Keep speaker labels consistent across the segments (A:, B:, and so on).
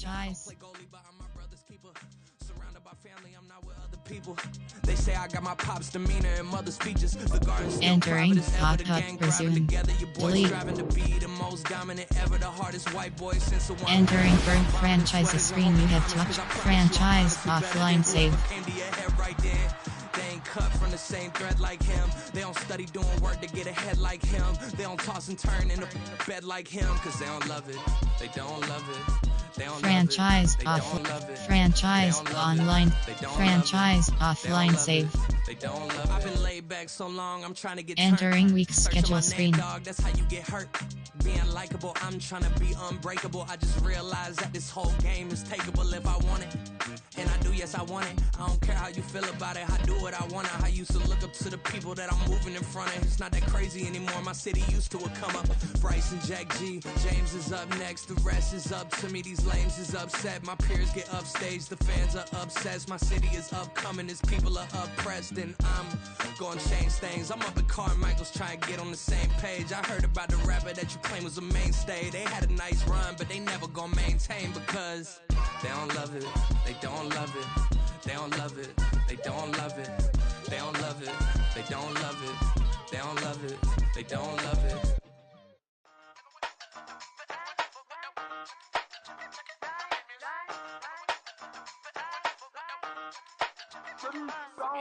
A: Franchise.
B: Surrounded by family, I'm not with other people. They say I got my pop's demeanor and mother's features. The garden's still
A: Entering
B: private as ever. The gang
A: Hot
B: thriving
A: Resume.
B: together. Your boys
A: Delete.
B: striving to be the most dominant ever. The hardest white boy since the one.
A: Entering Bird Franchise screen you have touched. Franchise offline save.
B: Came to your head right there. They ain't cut from the same thread like him. They don't study doing work to get ahead like him. They don't toss and turn in the bed like him. Cause they don't love it. They don't love it. They don't
A: Franchise
B: love it.
A: offline. Franchise online. Franchise offline save.
B: They don't love it. I've been laid back so long, I'm trying to get
A: Entering
B: turned.
A: week
B: Searching
A: schedule
B: my
A: screen.
B: name, dog, that's how you get hurt. Being likable, I'm trying to be unbreakable. I just realized that this whole game is takeable if I want it. And I do, yes, I want it. I don't care how you feel about it. I do what I want. I used to look up to the people that I'm moving in front of. It's not that crazy anymore. My city used to it come up. Bryce and Jack G. James is up next. The rest is up to me. These lames is upset. My peers get upstaged. The fans are obsessed. My city is upcoming. These people are oppressed. And I'm gonna change things. I'm up at Carmichael's trying to get on the same page. I heard about the rapper that you claim was a mainstay. They had a nice run, but they never gonna maintain because they don't love it. They don't love it. They don't love it. They don't love it. They don't love it. They don't love it. They don't love it. They don't love it.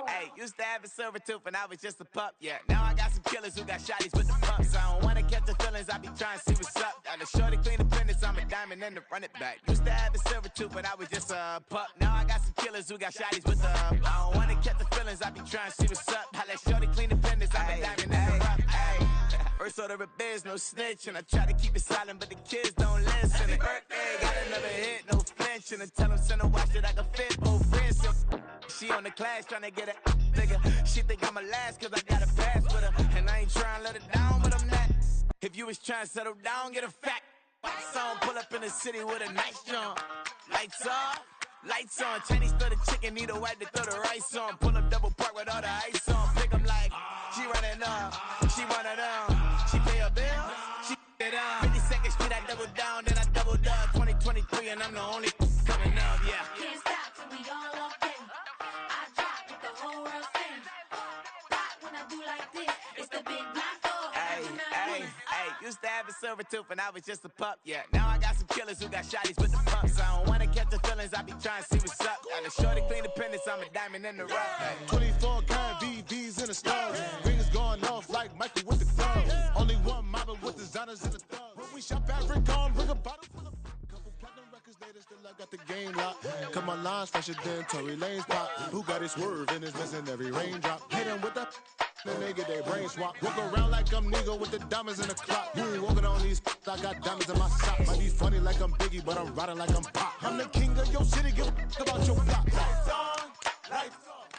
C: Hey, used to have a silver tooth when I was just a pup, yeah. Now I got some killers who got shotties with the pumps. I don't wanna catch the feelings, I be trying to see what's up. Got a shorty clean the fitness, I'm a diamond and to run it back. Used to have a silver tooth when I was just a pup. Now I got some killers who got shotties with the I don't wanna catch the feelings, I be trying to see what's up. I let shorty clean the fitness, I'm a diamond and to run it back. First order of biz, no snitch, and I try to keep it silent, but the kids don't listen. And birthday, got another hit, no flinch, and I tell them send a watch that I can fit both wrists. She on the class trying to get a nigga. She think I'm a last cause I got a pass with her. And I ain't trying to let it down, but I'm not. If you was trying to settle down, get a fat song. Pull up in the city with a nice jump. Lights off, lights on. Chinese throw the chicken, need a wipe to throw the rice on. Pull up double park with all the ice on. Pick 'em like, she running up, she one of them. She pay her bill, she it up. 52nd Street, I double down, then I doubled up. 2023 and I'm the only coming up, yeah.
D: Can't stop till we all locked in. I drop with the whole world sing. Pop when I do like this, it's the big black dog.
C: Hey, used to have a silver tooth when I was just a pup, yeah. Now I got some killers who got shotties with the pumps. I don't wanna catch the feelings, I be trying to see what's up. Got a shorty clean the pendants, I'm a diamond in the rough. Hey.
E: 24 karat VVs in the stars. Rings going off like Michael with the clubs. Only one model with designers in the thugs. When we shop African, bring a bottle full of couple platinum records later, still I got the game locked. Cut my lines fresher than Tory Lane's pop. Who got his swerve and is missing every raindrop? Hit him with the then they get their brain swap. Walk around like I'm nigga with the diamonds in the clock. You ain't walking on these I got diamonds in my sock. Might be funny like I'm Biggie, but I'm riding like I'm Pop. I'm the king of your city, give a about your block. Lights on, lights off.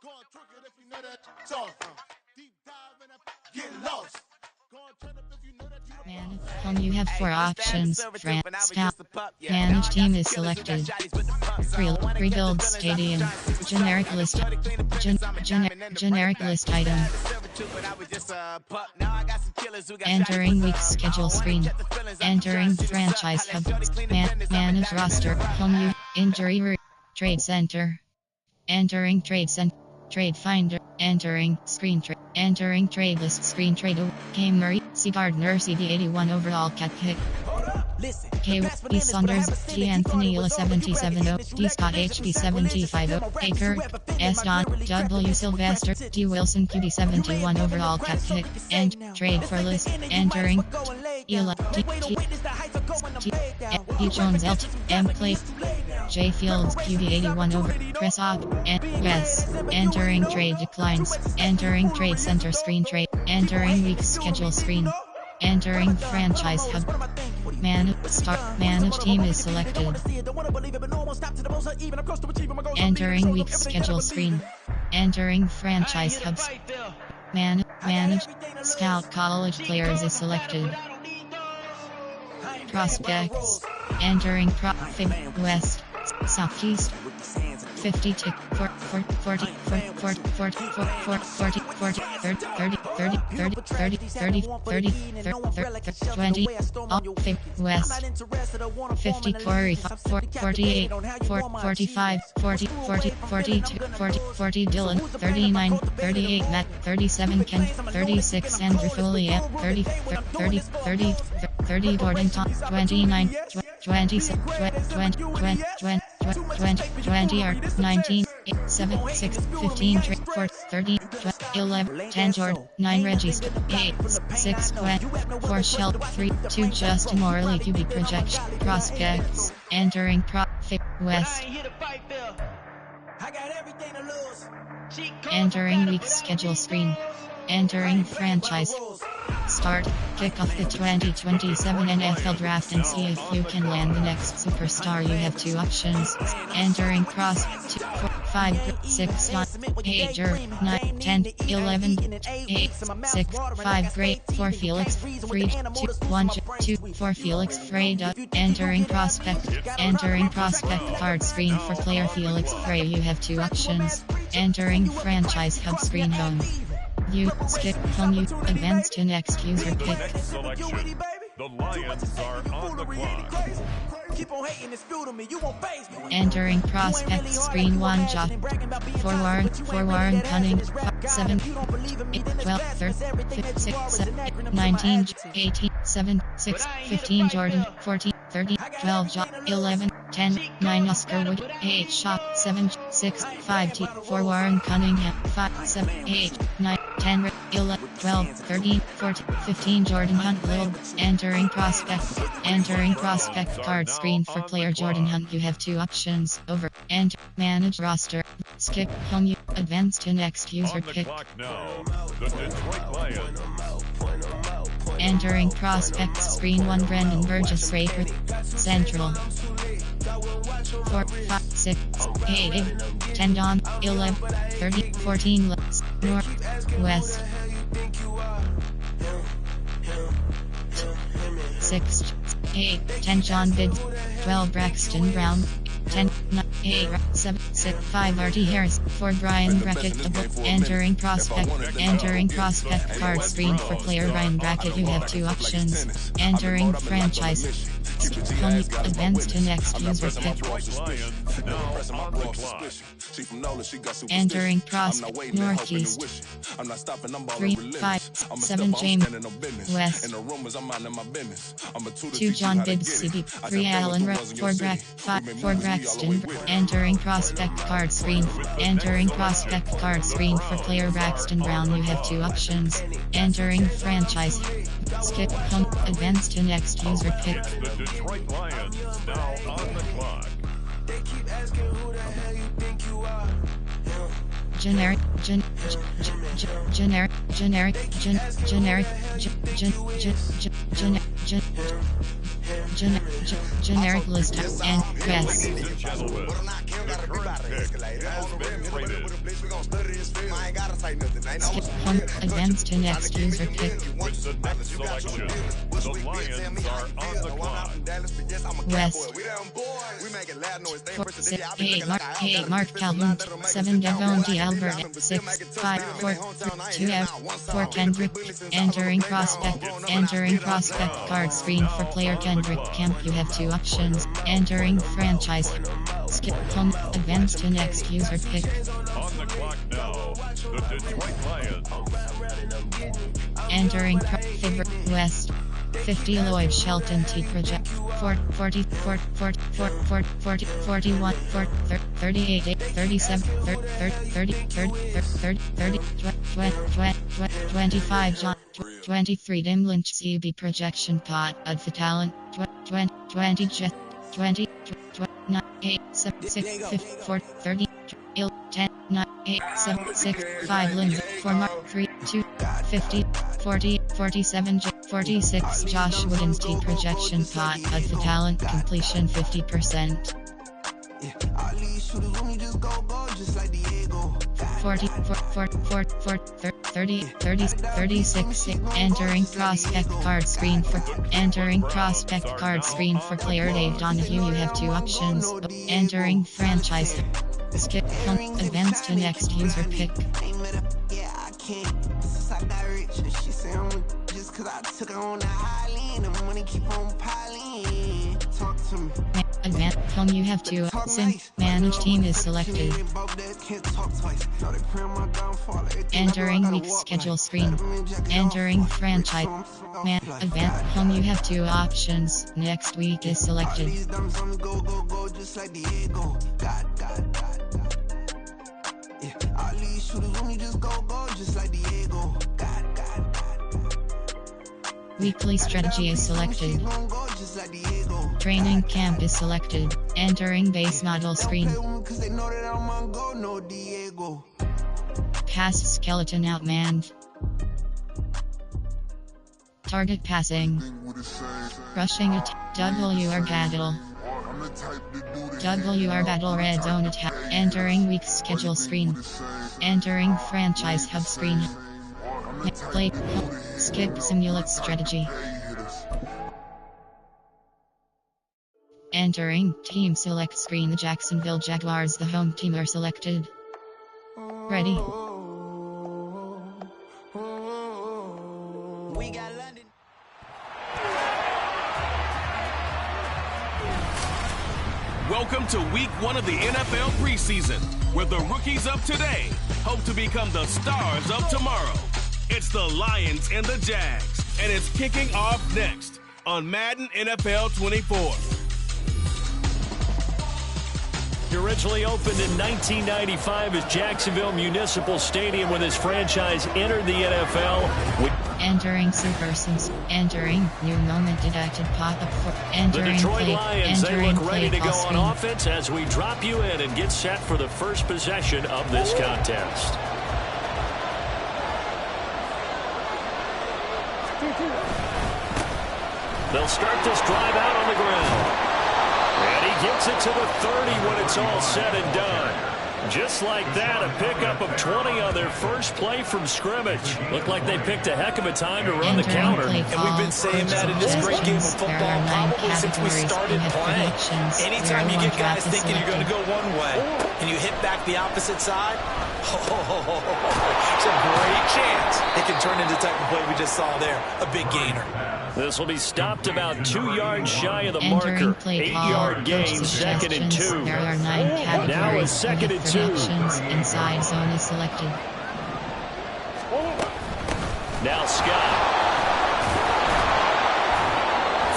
E: Go on, twerk it if you know that it's off. Deep dive in that get lost. Go on, turn up if you know that you
A: You have four options. Manage team is selected. Rebuild stadium. Generic list. Generic list item. Entering week schedule screen. Entering franchise hub. Manage roster. Home injury trade center. Entering trade center. Trade finder. Entering screen trade. Entering trade list screen trade. K. Murray, C. Gardner, CD81 overall cat pick. K. E. Saunders, T. Anthony 77 D. Scott HB 75 A. Kirk, S. Don, W. Sylvester, D. Wilson QB 71 overall cat pick. And trade for list. Entering Ela T. Jones Lt. M. Clay J. Fields QB 81 over Chris Opp and Wes. Entering trade declines. Entering trade center screen trade. Entering week schedule screen. Entering franchise hub. Manage team is selected. Entering week schedule screen. Entering franchise hubs. Manage scout college players is selected. Prospects. Entering West. Southeast. 50 to 40 30 30 30 30, 30, 30, 30, 30, 20, West, 50, 48, 45, 40, 40, 42, 40, 40, Dylan, 39, 38, Matt, 37, Ken, 36, Andrew Foley, 30, 30, 30, 30, Gordon, 29, 20, 20, 20 are 19, 7, 6, 15, 4, 13, 11, 10 Jordan, 9 Regis, 8, 6, 4 Shell, 3, 2 Justin Morley QB projection, prospects, entering West. Entering week schedule screen. Entering franchise. Start. Kick off the 2027 NFL draft and see if you can land the next superstar. You have two options. Entering cross 2, 4, 5, 6, 8, 9, 10, 11, 8, 6, 5, Great, 4 Felix, 3, 2, 1, 2, 4 Felix, Frey. Entering prospect. Entering prospect card screen for player Felix Frey. You have two options. Entering franchise hub screen home. You skip home. You advance to next user pick.
F: Selection. The Lions are on the clock.
A: Entering prospects screen 1 Josh. 4 Warren Cunning. 7 8 12 13 6 7 19 18 7 6 15 Jordan 14 30 12 Josh 11 10 9 Oscar Wood 8 Shot 7 6 5 T 4 Warren Cunningham 5 7 8 9 10 11 12 13 14 15 Jordan Hunt Little. Entering prospect card screen for player Jordan Hunt. You have two options. Over. Enter. Manage roster. Skip home. You advance to next user
F: On the
A: pick.
F: clock now, the Detroit Lions.
A: Entering prospects screen 1 Brandon Burgess Raper. Central. 4 5 6 8 10 Don 11 30 14 North West 6 8 10 John Biggs 12 Braxton Brown 10 9 8 7 6 5 RT Harris 4 Brian Brackett. Entering prospect card screen for player Brian Brackett. You have two options. Entering franchise. Home. Advance to next user pick.
F: Lions now on the clock.
A: Entering prospect northeast 3 5 7 James West 2 John Bibbs CB 3 Allen 4 Braxton. Entering prospect card screen. Entering prospect card screen for player Braxton Brown. You have two options. Entering franchise. Skip home. Advance to next user pick.
F: The Detroit Lions now on the clock.
A: Generic list and press.
F: Ladies and gentlemen, the current pick has been traded.
A: Skip home. Advance to next user pick.
F: With the next selection, the Lions are on the clock.
A: West 8 Mark Calhoun 7 Devon D. Albert 6 5 4 2 F 4 Kendrick. Entering prospect card screen for player Kendrick Kemp. You have two options. Entering franchise. Skip home. Advance to next user pick.
F: On the clock now, the Detroit Lions.
A: Entering favorite West 50 Lloyd Shelton T project 40 41 38 37 30 25 John 23 Dim Lynch CB projection pot Adfa talent 20 Jet 20 9 8 7 6 4 30 10 9 8 7 6 5 Lynn 4 Mark 3 2 50 40 47 46 Josh Woodens T projection pot Adfa talent completion 50%. 40 30 36 entering prospect card screen for player Dave Donahue. You have two options. Entering franchise. Skip home. Advance to next user pick.
G: house, I got rich. And she say I'm just cause I took her on the island. The money keep on piling. Talk to me.
A: Advanced home you have to manage team is selected. Entering week schedule screen. Entering franchise. Advanced home you have 2 options. Next week is selected.
G: All these shooters when you just go just like Diego.
A: Weekly strategy is selected. Training camp is selected. Entering base model screen. Pass skeleton outmanned. Target passing. Rushing attack. WR battle. WR battle red zone attack. Entering week schedule screen. Entering franchise hub screen. Play. Skip simulate strategy. Entering team select screen. The Jacksonville Jaguars, the home team, are selected. Ready.
C: We got London.
H: Welcome to week 1 of the NFL preseason, where the rookies of today hope to become the stars of tomorrow. It's the Lions and the Jags, and it's kicking off next on Madden NFL 24.
I: Originally opened in 1995 as Jacksonville Municipal Stadium when this franchise entered the NFL.
A: Entering Super Sims. Entering new moment detected pop-up for entering
I: the Detroit
A: play.
I: Lions,
A: Entering
I: they look ready to go
A: screen.
I: on offense as we drop you in and get set for the first possession of this contest. They'll start this drive out on the ground. And he gets it to the 30 when it's all said and done. Just like that, a pickup of 20 on their first play from scrimmage. Looked like they picked a heck of a time to run the counter.
A: And
J: we've been saying that in this great game of football probably since we started playing. Anytime you get guys thinking you're going to go one way and you hit back the opposite side, it's a great chance it can turn into the type of play we just saw there, a big gainer.
I: This will be stopped about 2 yards shy of the marker. 8-yard gain, 2nd and 2.
A: There are 9 categories.
I: Now a 2nd and 2.
A: Inside zone is selected.
I: Now Scott.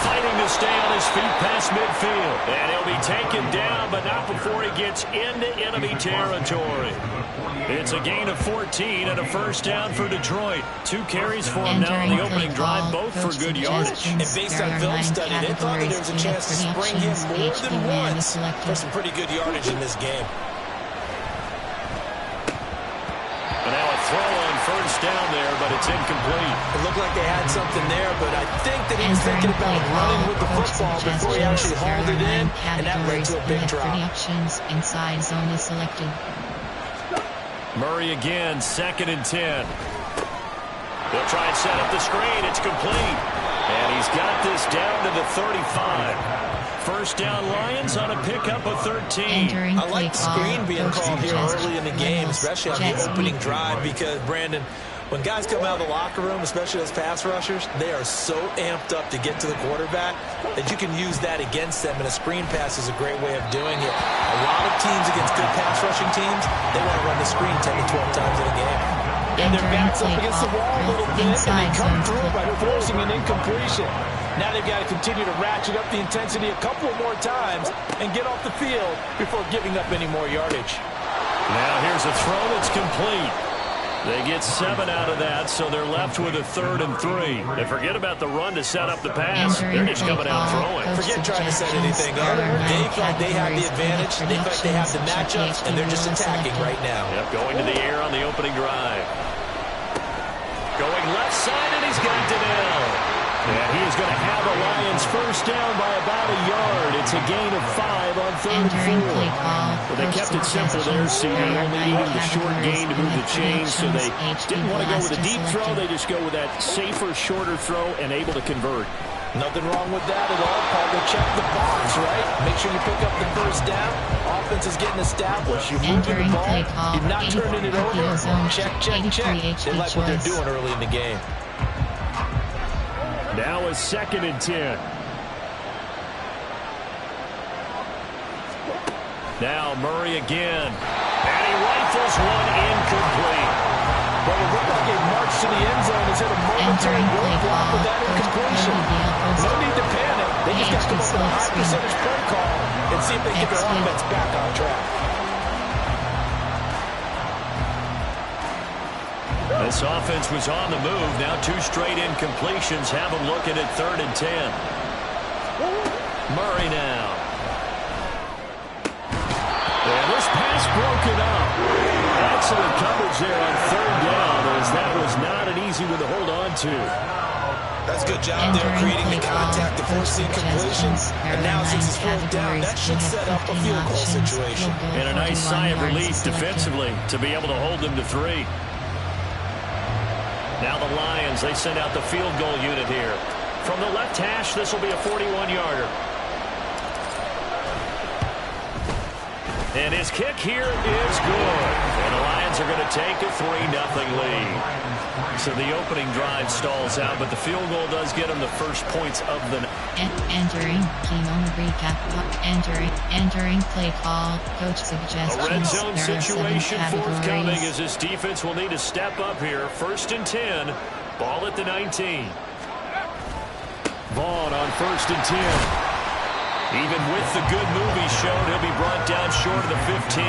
I: Fighting to stay on his feet past midfield. And he'll be taken down, but not before he gets into enemy territory. It's a gain of 14 and a first down for Detroit. 2 carries for him now on the opening drive, both for good yardage.
J: And based on film study, they thought that there was a chance to spring him more than once for some pretty good yardage in this game.
I: And now a throw on first down there, but it's incomplete.
J: It looked like they had something there, but I think that he was thinking about running with the football before he actually hauled it in, and that led to a big drop.
A: Inside zone is selected.
I: Murray again, 2nd and 10. They'll try and set up the screen. It's complete. And he's got this down to the 35. First down Lions on a pickup of 13.
J: I like the screen being called here early in the game, especially on the opening drive, because, Brandon, when guys come out of the locker room, especially those pass rushers, they are so amped up to get to the quarterback that you can use that against them, and a screen pass is a great way of doing it. A lot of teams against good pass rushing teams, they want to run the screen 10 to 12 times in a game.
K: And their backs up against the wall a little bit, and they come through by forcing an incompletion. Now they've got to continue to ratchet up the intensity a couple more times and get off the field before giving up any more yardage.
I: Now here's a throw that's complete. They get 7 out of that, so they're left with a 3rd and 3. They forget about the run to set up the pass. They're just coming out throwing.
J: Forget trying to set anything up. They feel like they have the advantage. They feel like they have the matchups, and they're just attacking right now.
I: Yep, going to the air on the opening drive. Going left side, and he's got Donnell. And he is going to have a Lions first down by about a yard. It's a gain of 5 on 3rd and 4. Well, they kept it simple there, Cici, only needing the short gain to move the chains, so they didn't want to go with a deep throw. They just go with that safer, shorter throw and able to convert.
K: Nothing wrong with that at all, Paul. Go check the box, right? Make sure you pick up the first down. Offense is getting established. You're moving the ball. You're not turning it over. Check, check, check. They like what they're doing early in the game.
I: Now a 2nd and 10. Now Murray again. And he rifles one incomplete.
K: Well, it looked like a march to the end zone has hit a momentary roadblock with that incompletion. No need to panic. They just got to come up with a high percentage play call and see if they get their offense back on track.
I: This offense was on the move. Now 2 straight incompletions have them looking at 3rd and 10. Murray now. And this pass broken up. Excellent coverage there on 3rd down, as that was not an easy one to hold on to.
J: That's a good job there, creating the contact to force the incompletions. And now since it's 4th down, that should set up a field goal situation.
I: And a nice sigh of relief defensively to be able to hold them to 3. Now the Lions, they send out the field goal unit here. From the left hash, this will be a 41-yarder. And his kick here is good. And the Lions are going to take a 3-0 lead. So the opening drive stalls out, but the field goal does get them the first points of the night.
A: Entering game on the recap. Entering play call. Coach suggestions.
I: A red zone situation forthcoming as this defense will need to step up here. 1st and 10. Ball at the 19. Vaughn on 1st and 10. Even with the good move he's shown, he'll be brought down short of the 15.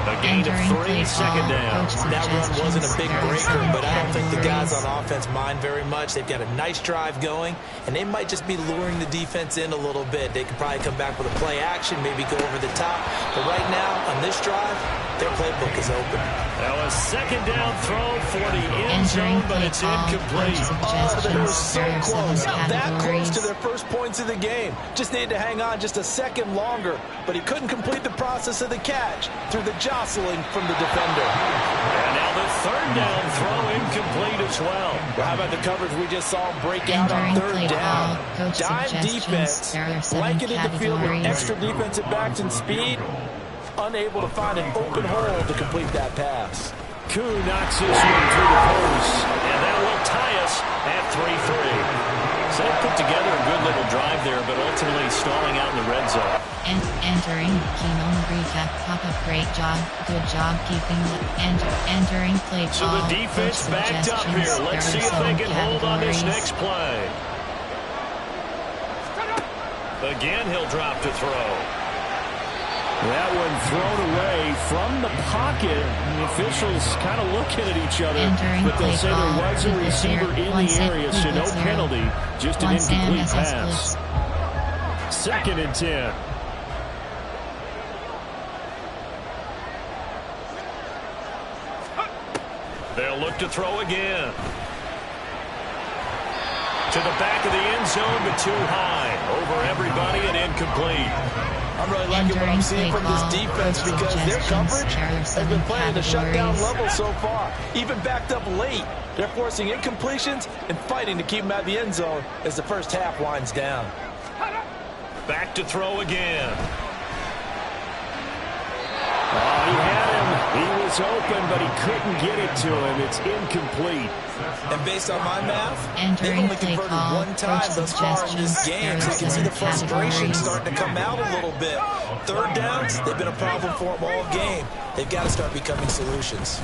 I: A gain of 3, 2nd down.
J: That run wasn't a big breaker, but I don't think the guys on offense mind very much. They've got a nice drive going, and they might just be luring the defense in a little bit. They could probably come back with a play action, maybe go over the top. But right now, on this drive, their playbook is open.
I: Now a 2nd down throw for the end zone, but it's incomplete.
K: Oh, they were so close. That close to their first points of the game. Just needed to hang on just a second longer, but he couldn't complete the process of the catch through the jostling from the defender.
I: And now the 3rd down throw incomplete as well.
K: Well, how about the coverage we just saw break out on 3rd down? Dime defense, blanketed the field with extra defensive backs and speed, unable to find an open hole to complete that pass.
I: Koo knocks this one through the post, and that will tie us at 3-3. So they put together a good little drive there, but ultimately stalling out in the red zone.
A: Entering game on the recap. Pop-up, great job. Good job keeping entering play call.
I: So the defense backed up here. Let's see if they can hold on this next play. Again, he'll drop to throw.
L: That one thrown away from the pocket. The officials kind of looking at each other, but they'll say there was a receiver in the area, so no penalty, just an incomplete pass. 2nd and 10.
I: They'll look to throw again. To the back of the end zone, but too high. Over everybody and incomplete.
K: I'm really liking what I'm seeing from this defense because their coverage has been playing at a shutdown level so far. Even backed up late, they're forcing incompletions and fighting to keep them at the end zone as the first half winds down.
I: Back to throw again.
L: Oh, he had him. He was open, but he couldn't get it to him. It's incomplete.
J: And based on my math, they've
A: Entering
J: only
A: play
J: converted
A: call.
J: one time thus far in this game, so you can see the frustration starting to come out a little bit. 3rd downs, they've been a problem for them all game. They've got to start becoming solutions.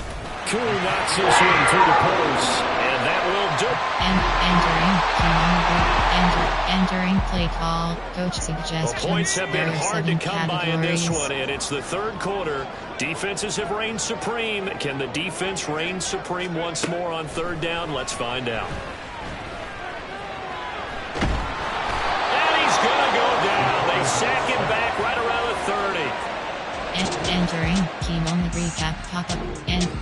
L: Koo knocks this one through the post,
I: and that will do.
A: Entering play call. Coach suggestions.
I: The points have been hard to come by in this one, and it's the 3rd quarter. Defenses have reigned supreme. Can the defense reign supreme once more on 3rd down? Let's find out. And he's going to go down. They sack him back right around the 30.
A: Entering game on the recap. Pop-up.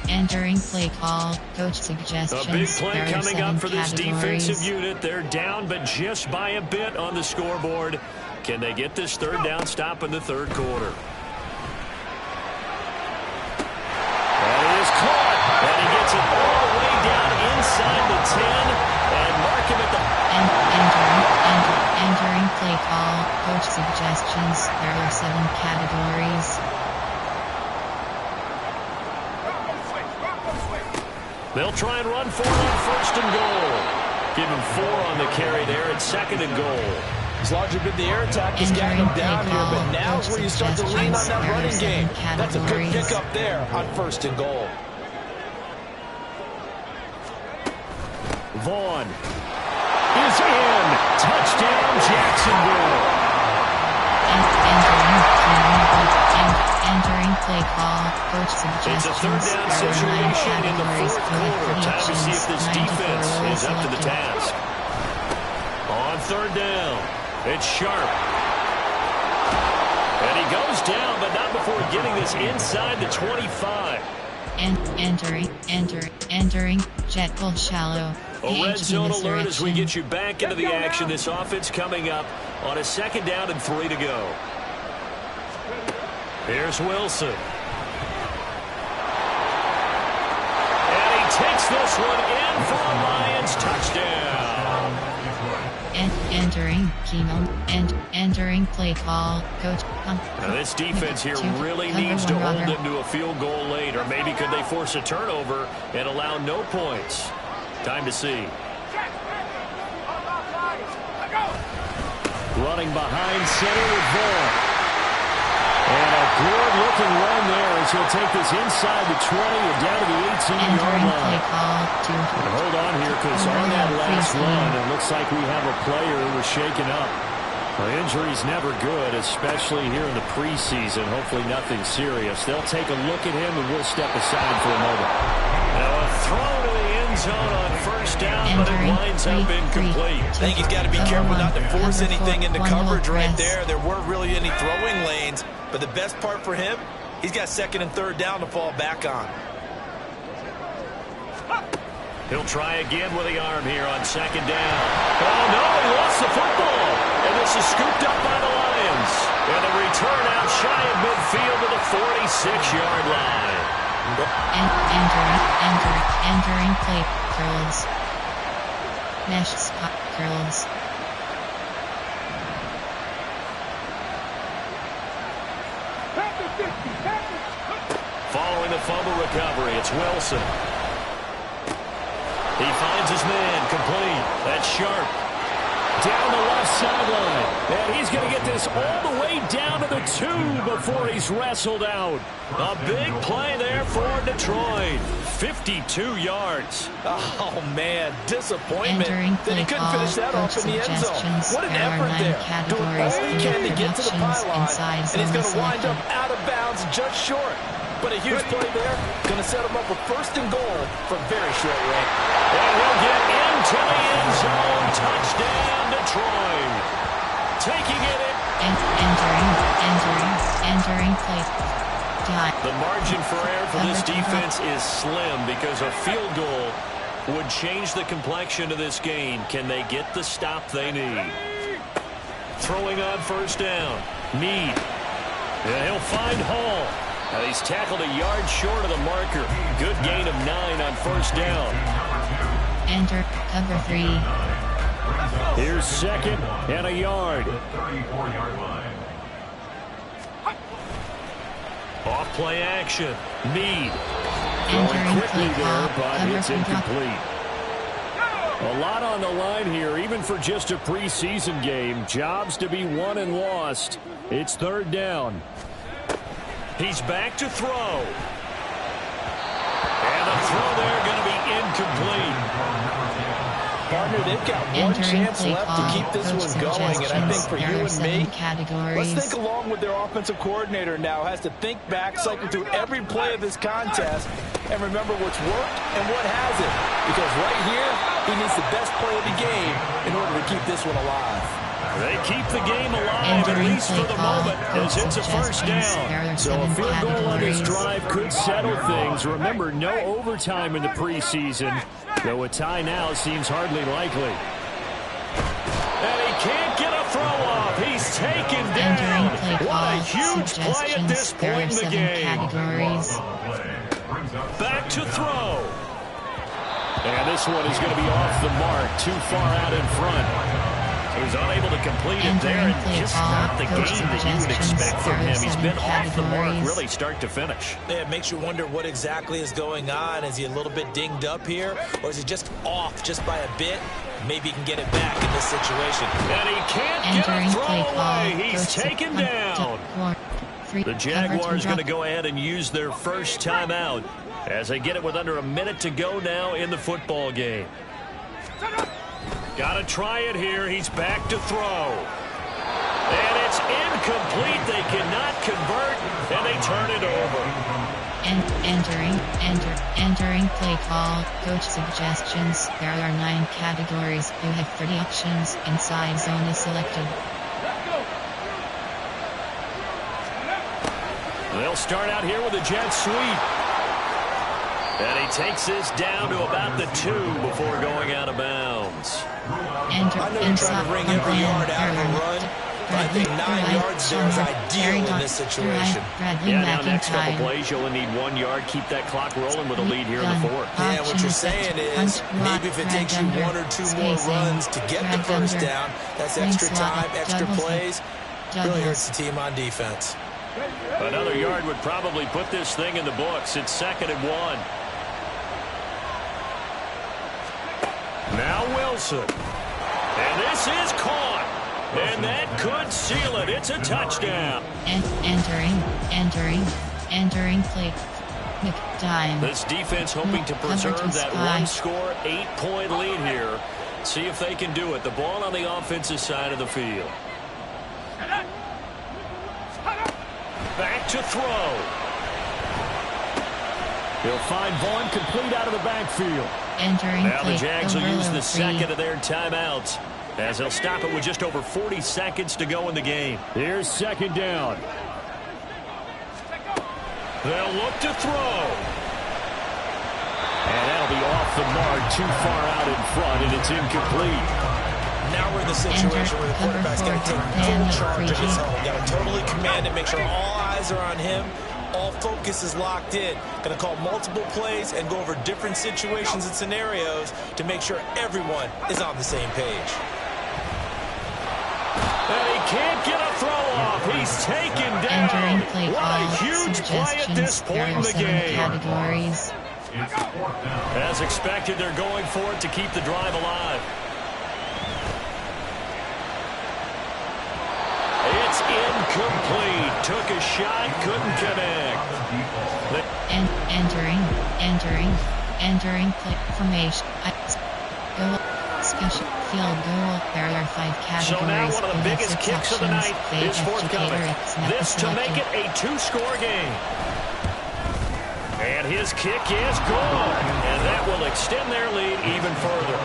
A: Entering play call. Coach suggestions.
I: A big play coming up for this defensive unit. They're down, but just by a bit on the scoreboard. Can they get this 3rd down stop in the 3rd quarter? And he is caught. And he gets it all the way down inside the 10. And mark him at the...
A: Entering play call, coach suggestions. There are 7 categories.
I: They'll try and run for it on first and goal. Give him 4 on the carry there at second and goal.
K: It's largely been the air attack that's gotten him down here, but now is where you start to lean on that running game. That's a good pickup there on first and goal.
L: Vaughn is in. Touchdown, Jacksonville.
A: Entering play call, coach suggestions.
I: It's a third down situation in the fourth quarter. Time to see if this defense is up to the task. On third down, it's Sharp. And he goes down, but not before getting this inside the 25.
A: Entering jet ball shallow.
I: A red zone alert as we get you back into the action. This offense coming up on a second down and 3 to go. Here's Wilson. And he takes this one in for a Lions touchdown.
A: Entering Keenum. Entering play call, coach.
I: Now this defense here really needs to hold them to a field goal late, or maybe could they force a turnover and allow no points? Time to see.
L: Running behind center with Vaughn. And a good-looking run there as he'll take this inside the 20 and down to the 18-yard line. And hold on here, because on that last run, it looks like we have a player who was shaken up. Well, injury's never good, especially here in the preseason. Hopefully nothing serious. They'll take a look at him, and we'll step aside for a moment.
I: Now a throw to the end zone on first down, but it winds up incomplete.
J: I think he's got to be careful not to force anything into coverage right there. There weren't really any throwing lanes, but the best part for him, he's got second and third down to fall back on.
I: He'll try again with the arm here on second down. Oh, no, he lost the football. And this is scooped up by the Lions. And the return out shy of midfield to the 46-yard line.
A: Entering play curls. Mesh spot curls.
I: Following the fumble recovery, it's Wilson. He finds his man, complete. That's Sharp.
L: Down the left sideline. And he's going to get this all the way down to the 2 before he's wrestled out.
I: A big play there for Detroit. 52 yards.
K: Oh, man, disappointment that he couldn't finish that off in the end zone. What an effort there. Doing all he can to get to the pylon, and he's going to wind up out of bounds just short. But a huge play there, going to set him up with first and goal from very short range.
I: And he'll get into the end zone. Touchdown, Detroit. Taking it in.
A: Entering play.
I: The margin for error for this defense is slim because a field goal would change the complexion of this game. Can they get the stop they need? Throwing on first down. Meade. And he'll find Hall. Now he's tackled a yard short of the marker. Good gain of 9 on first down.
A: Enter cover 3.
L: Here's second and a yard.
I: Off play action. Meade.
L: Going quickly there, but it's incomplete. A lot on the line here, even for just a preseason game. Jobs to be won and lost. It's third down.
I: He's back to throw. And the throw there going to be incomplete.
K: Partner, they've got one chance left to keep this one going, and I think for you and me, let's think along with their offensive coordinator now, has to think back, cycle through every play of this contest, and remember what's worked and what hasn't. Because right here, he needs the best play of the game in order to keep this one alive.
I: They keep the game alive, at least for the moment, as it's a first down.
L: So a field goal on this drive could settle things. Remember, no overtime in the preseason, though a tie now seems hardly likely.
I: And he can't get a throw off. He's taken down. What a huge play at this point in the game. Back to throw.
L: And this one is going to be off the mark, too far out in front. He was unable to complete it there, and just not the game that you would expect from him. He's been off the mark really start to finish.
J: Yeah, it makes you wonder what exactly is going on. Is he a little bit dinged up here, or is he just off just by a bit? Maybe he can get it back in this situation.
L: And he can't get a throw away. He's taken down. The Jaguars going to go ahead and use their first timeout as they get it with under a minute to go now in the football game. Got to try it here. He's back to throw. And it's incomplete. They cannot convert, and they turn it over.
A: Entering play call. Coach suggestions. There are 9 categories. You have 30 options. Inside zone is selected.
L: They'll start out here with a jet sweep. And he takes this down to about the 2 before going out of bounds.
J: I know you're trying to wring every yard out of the run, but I think 9 yards there is ideal in this situation.
L: Yeah, now next couple plays, you'll only need 1 yard. Keep that clock rolling with a lead here in the 4th.
J: Yeah, what you're saying is maybe if it takes you 1 or 2 more runs to get the first down, that's extra time, extra plays, really hurts the team on defense.
L: Another yard would probably put this thing in the books. It's 2nd and 1. Now Wilson. And this is caught. And that could seal it. It's a touchdown.
A: Entering play. Time.
L: This defense hoping to preserve that 1-score, 8-point lead here. See if they can do it. The ball on the offensive side of the field. Back to throw. He'll find Vaughn complete out of the backfield. Now the Jags will use the second of their timeouts as they'll stop it with just over 40 seconds to go in the game. Here's 2nd down. They'll look to throw. And that'll be off the mark, too far out in front, and it's incomplete.
J: Now we're in the situation where the quarterback's got to take full charge of his own. Got to totally command it, make sure all eyes are on him. All focus is locked in. Going to call multiple plays and go over different situations and scenarios to make sure everyone is on the same page.
L: And he can't get a throw off. He's taken down. What a huge play at this point in the game.
A: Categories.
L: As expected, they're going for it to keep the drive alive. It's incomplete. Took a shot, couldn't connect.
A: Entering play formation. Goal. Special field goal. There are 5 categories.
L: So now one of the biggest kicks of the night is forthcoming. This to make it a 2-score game. And his kick is good. And that will extend their lead even further.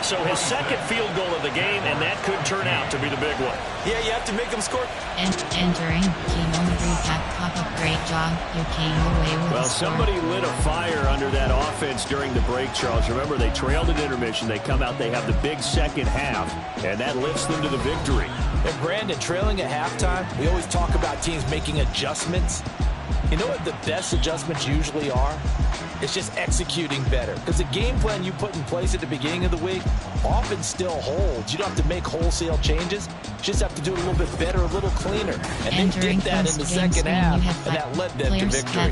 L: So his 2nd field goal of the game, and that could turn out to be the big one.
J: Yeah, you have to make them score.
A: Entering. Team on the recap. Pop-up. Great job. You came away with
L: Well, somebody lit a fire under that offense during the break, Charles. Remember, they trailed at intermission. They come out, they have the big second half, and that lifts them to the victory.
J: And Brandon, trailing at halftime, we always talk about teams making adjustments. You know what the best adjustments usually are? It's just executing better. Because the game plan you put in place at the beginning of the week often still holds. You don't have to make wholesale changes. You just have to do it a little bit better, a little cleaner. And they did that in the second half, and that led them to victory.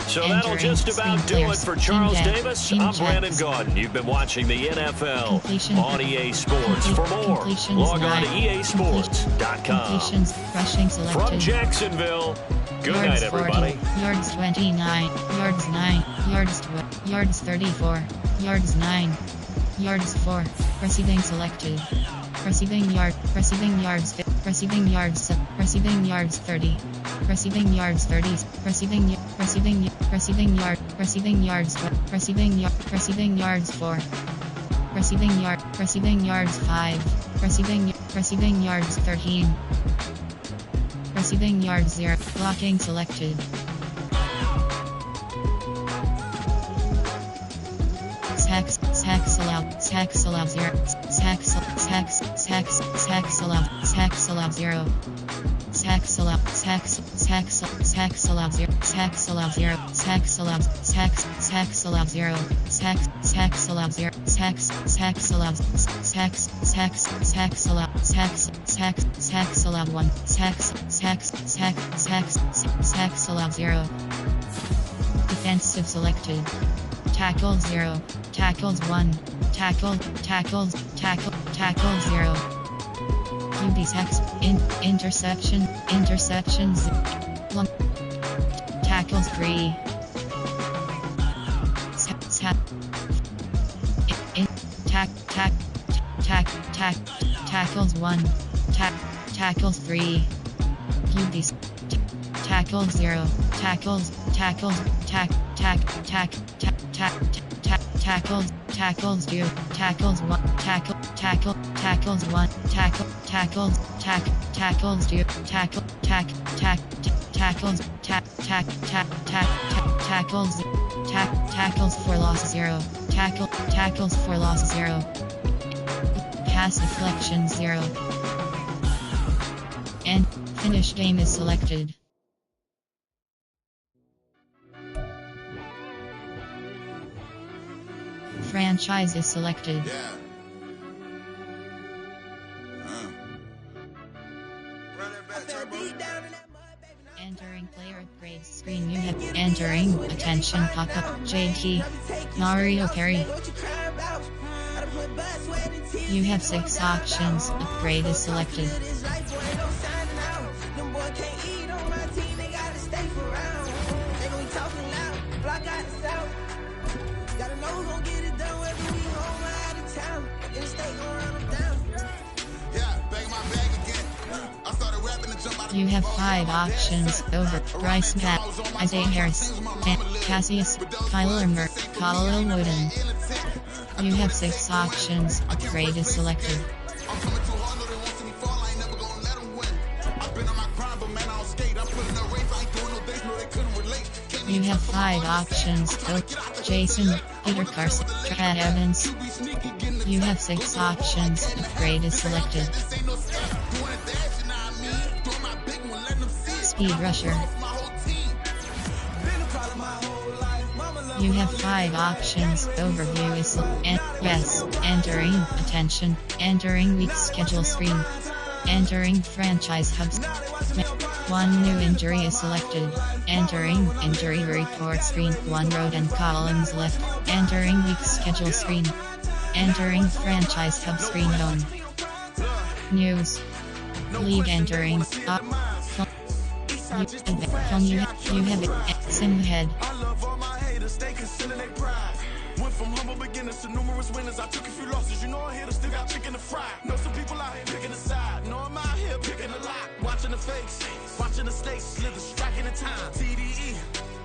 L: So that'll just about do it for Charles Davis. I'm Brandon Gaudin. You've been watching the NFL on EA Sports. For more, log on to easports.com. From Jacksonville, good night, everybody.
A: Yards 29, yards 9, yards 34, yards 9, yards 4. Receiving selected. Receiving yards 30. Receiving yards 30. Receiving yards 30. Receiving yards 5. Receiving yards 4. Receiving yards 5. Receiving yards 13. Receiving yards 0. Blocking selected. Sacks allowed 0. Sacks allowed 0. sex allow 0, sex allow 0, sex allow 0, sex allow 0, sex allow 0, sex allow 0, sex allow 1, sex allow 0. Defensive selected. Tackle 0, tackles 1, tackles 0. QB sacks, interceptions, tackles 3. Tackles 1, tackles 3. QB tackles 0, tackles 2, tackles 1, tackles 1, tackles 2, tackles for loss 0, tackles for loss 0. Pass deflection 0. And finish game is selected. Franchise is selected. Entering player upgrades screen, you have entering attention pop-up JT Mario Perry. You have 6 options. Upgrade is selected. You have 5 options. Over Bryce Pat, Isaiah Harris, Cassius, Kyler Murray, Khalil Wooden. You have 6 options. Upgrade is selected. You have 5 options. Jason, Peter Carson, Trad Evans. You have 6 options. Upgrade is selected. Speed Rusher. You have 5 options. Overview is entering attention, entering week schedule screen, entering franchise hubs. 1 new injury is selected. Entering injury report screen. 1 road and columns left. Entering week schedule screen. Entering franchise hub screen home. News. Lead entering. You have it. Sim head.
M: Went from humble beginners to numerous winners. I took a few losses, you know I hit, still got chicken to fry. Know some people out here picking a side. Know I'm out here picking a lot. Watching the fakes, watching the stakes, slither, striking the time. TDE,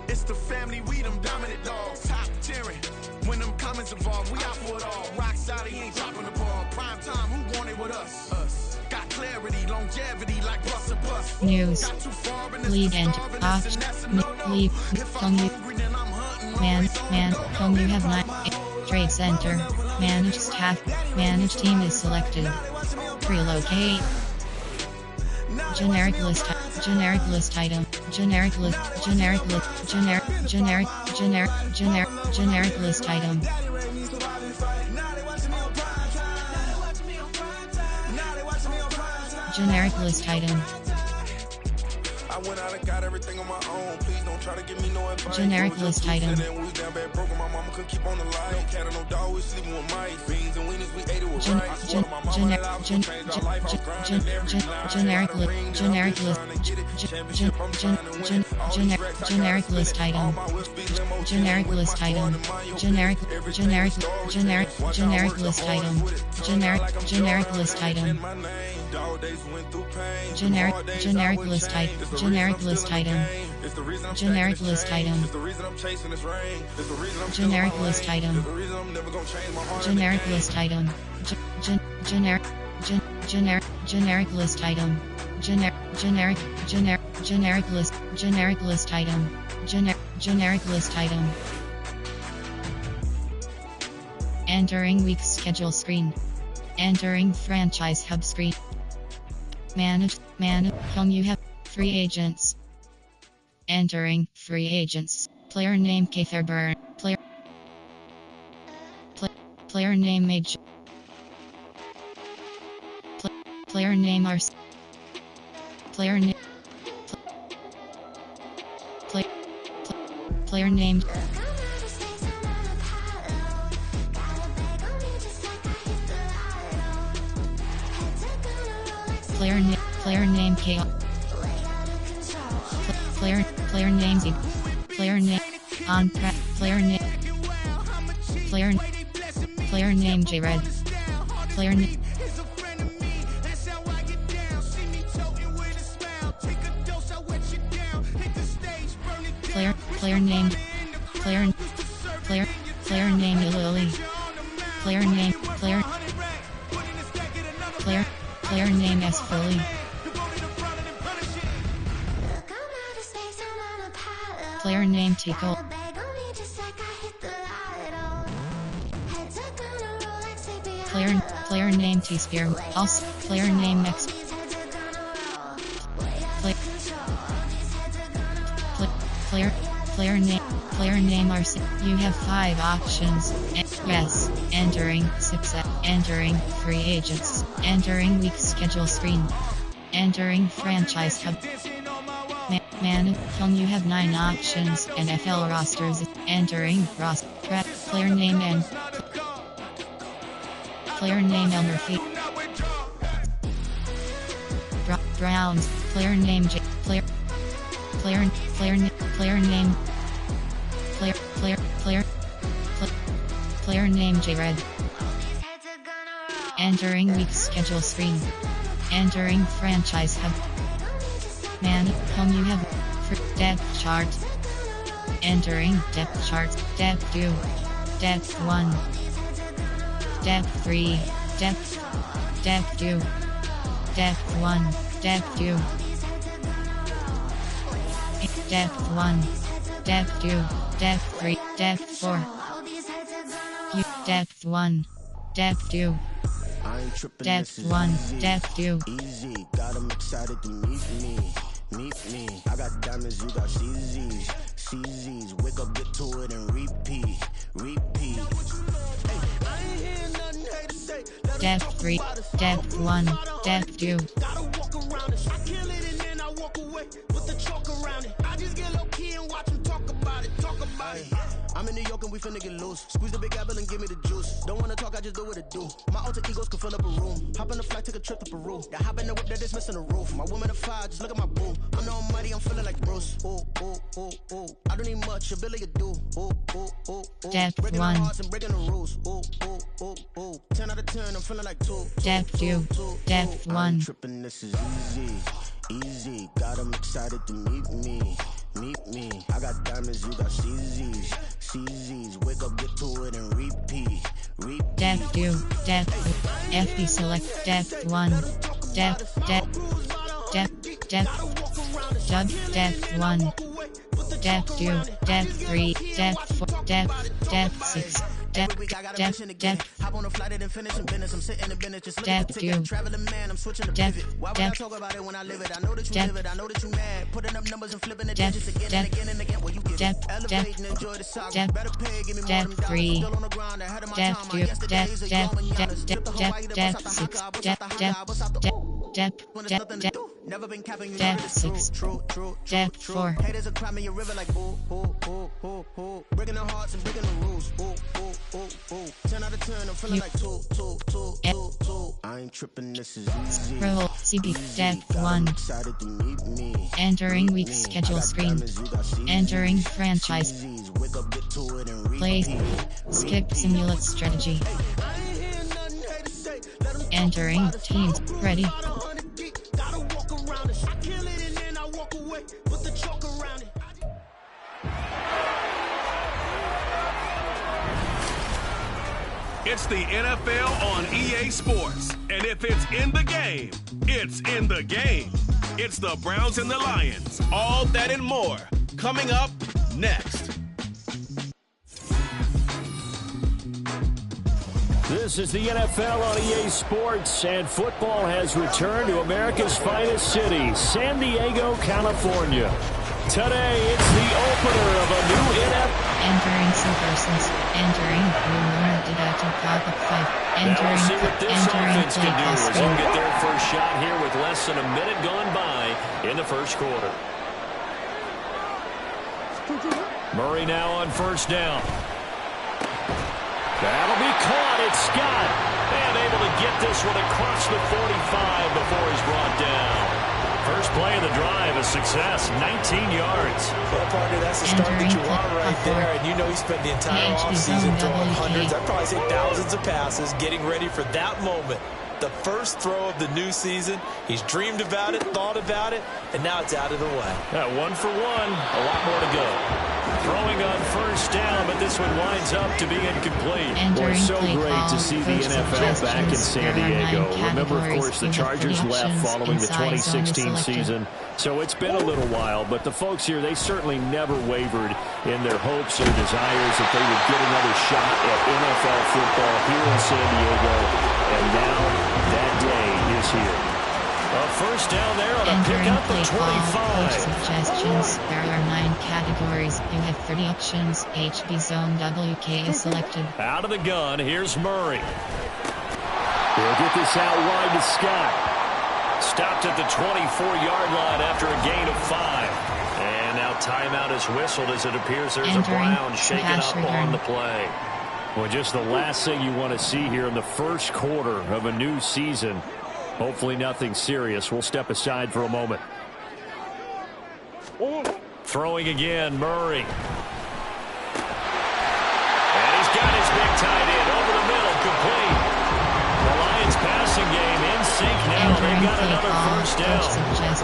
M: it's the family, we them dominant dogs. Top tiering, when them comments involved, we out for it all. Rock side, he ain't dropping the ball. Prime time, who want it with us? Us. Got clarity, longevity, like bus and bus.
A: News. Lead and lead from you. Man, home you have 9. Trade center. Managed staff. Managed team is selected. Relocate. Generic list item. Generic list. Generic list item. Generic list item.
M: I went out and got everything on my own. Please don't try to give me no advice.
A: Generic list item. Generic list item. Generic list item. Generic list item. Generic list item. Generic list item. Generic list item. Generic list item. Generic list item. Generic list item. Generic list item. Generic list item. Generic list item. Entering week schedule screen. Entering franchise hub screen. You have free agents. Entering free agents. Player name K. Fairburn. Player name Mage. Player name Ars. Player name. Player name. Player name K. Player name Z. Player name on prep. Player name J Red. Player name. Player name Lily. Player name S Philly. Player name Tickle. Player name T Spear. Also player name X. Player name RC. You have 5 options. Yes. Entering success. Entering free agents. Entering week schedule screen. Entering franchise hub. You have 9 options. NFL rosters. Entering roster. Player name N. Player name El Murphy. Browns. Player name J. Player name J Red. Entering week schedule screen. Entering franchise hub. You have depth chart. Entering depth chart. Depth 2. Depth 1. Depth 3. Depth 2. Depth 1. Depth 2. Depth 1. Depth 2. Depth 3. Depth 4. Depth 1. Depth 2. Depth 1. Depth 2.
G: Easy, got 'em excited to meet me. I got diamonds, you got CZs. Wake up, get to it, and repeat.
A: Depth 3. Depth 1. Depth 2.
G: Gotta walk around it. I kill it and then I walk away with the chalk around it. I just get low key and watch them talk about it. I'm in New York and we finna get loose. Squeeze the big apple and give me the juice. Don't wanna talk, I just do what it do. My alter egos can fill up a room. Hop on the flight, take a trip to Peru. That hop in the whip that is missing the roof. My woman a fire, just look at my boo. I'm the almighty, I'm feeling like Bruce. Ooh. I don't need much, ability to do. Ooh.
A: Depth
G: breaking
A: 1.
G: the hearts and breaking the rules. Ooh. 10 out of 10, I'm feeling like 2.
A: Depth 2. Depth 1.
G: Tripping, this is easy. Got 'em excited to meet me. I got diamonds, you got CZs. Wake up, get to it, and repeat.
A: Depth 2. Depth. FB select. Depth 1. Depth 1. Depth 2. Depth 3. Depth 4. Depth 6. Depth 2. Depth 3.
G: Never been capping you.
A: Depth 6.
G: True.
A: Depth 4.
G: Haters are crying your river like ooh. Breaking the hearts and breaking the rules. Ooh. 10 out of 10, I'm feeling like 2. I ain't tripping, this is easy.
A: Scroll. CB. Depth 1.
G: Excited to meet me.
A: Entering week schedule screen. Entering franchise.
G: Wake up, get to it, and
A: Play. Skip simulate strategy. Entering teams. Ready.
H: It's the NFL on EA Sports. And if it's in the game, it's in the game. It's the Browns and the Lions. All that and more. Coming up next.
L: This This is the NFL on EA Sports, and football has returned to America's finest city, San Diego, California. Today, it's the opener of a new NFL.
A: Entering two persons. Entering rumor deducted topic 5.
I: Now we'll see what this offense can do as they'll get their first shot here with less than a minute gone by in the first quarter.
L: Murray now on first down. That'll be caught. It's Scott. And able to get this one across the 45 before he's brought down. First play of the drive, a success, 19 yards.
J: Well, partner, that's the start that you want right there. And you know he spent the entire offseason throwing hundreds, I'd probably say thousands of passes, getting ready for that moment. The first throw of the new season. He's dreamed about it, thought about it, and now it's out of the way.
L: Yeah, 1 for 1, a lot more to go. Throwing on first down, but this one winds up to be incomplete. Boy, so great to see the NFL back in San Diego. Remember, of course, the Chargers left following the 2016 season, so it's been a little while, but the folks here, they certainly never wavered in their hopes or desires that they would get another shot at NFL football here in San Diego, and now that day is here. A first down there on a pickup of 25.
A: Suggestions. There are 9 categories. You have 30 options. HB Zone WK is selected.
L: Out of the gun, here's Murray. He'll get this out wide to Scott. Stopped at the 24-yard line after a gain of 5. And now timeout is whistled as it appears there's a Brown shaken up on the play. Well, just the last thing you want to see here in the first quarter of a new season. Hopefully nothing serious. We'll step aside for a moment. Throwing again, Murray. And he's got his big tight end over the middle, complete. The Lions passing game in sync now. They've got another first down.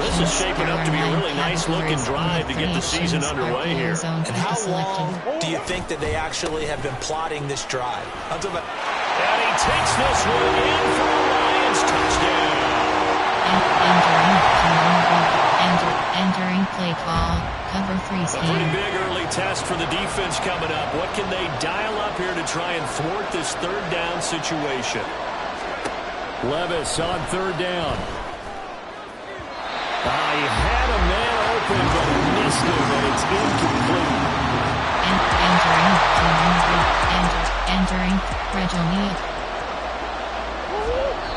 L: This is shaping up to be a really nice-looking drive to get the season underway here.
J: And how long do you think that they actually have been plotting this drive?
L: And he takes this one in for a Lions touchdown.
A: Entering play call. Cover 3 scheme.
L: A pretty big early test for the defense coming up. What can they dial up here to try and thwart this third down situation? Levis on third down. He had a man open, but he missed him, and it's incomplete.
A: Entering Reg O'Neal.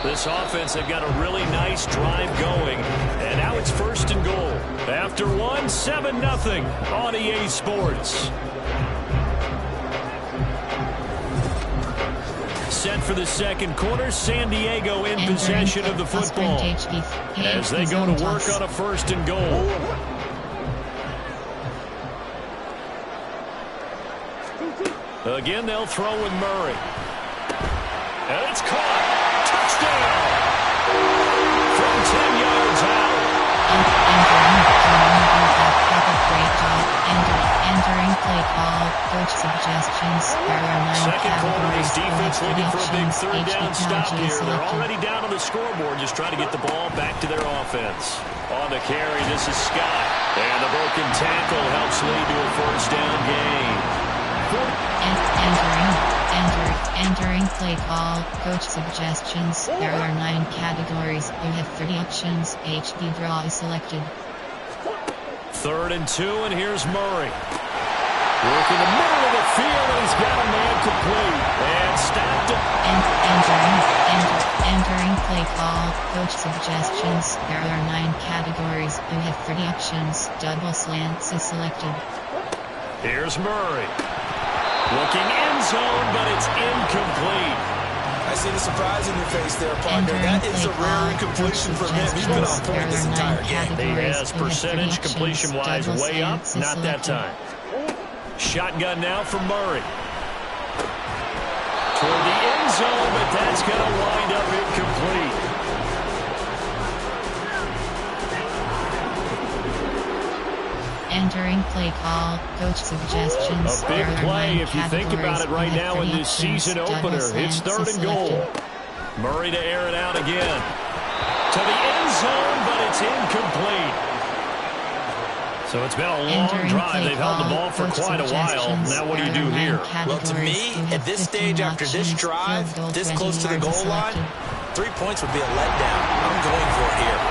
L: This offense, they've got a really nice drive going, and now it's first and goal. After 1, 7-0 on EA Sports. Set for the second quarter, San Diego in possession of the football as they go to work on a first and goal. Again, they'll throw with Murray. And it's caught. Touchdown! From 10 yards out.
A: Entering play call. Coach suggestions. There are 9
L: Second quarter,
A: categories.
L: his defense looking for a big third down stop here. They're
A: selected.
L: already down on the scoreboard, just trying to get the ball back to their offense. On the carry, this is Scott. And the broken tackle helps lead to a first down gain.
A: Entering play call. Coach suggestions. There are 9 categories. You have 30 options. HD draw is selected.
L: 3rd and 2, and here's Murray. Work in the middle of the field, and he's got a man complete. And stopped it.
A: Entering play call. Coach suggestions. There are 9 categories. You have 30 options. Double slants is selected.
L: Here's Murray. Looking end zone, but it's incomplete.
J: I see the surprise in your face there, partner. That is a rare incompletion from him. He's been on point this entire game.
L: He has percentage completion-wise way up. Not that time. Shotgun now for Murray. Toward the end zone, but that's going to wind up incomplete.
A: Entering play call. Coach suggestions.
L: A big play if you think about it right now in this season opener. It's 3rd and goal. Murray to air it out again. To the end zone, but it's incomplete. So it's been a long drive. They've held the ball for quite a while. Now what do you do here?
J: Well, to me, at this stage, after this drive, this close to the goal line, 3 points would be a letdown. I'm going for it here.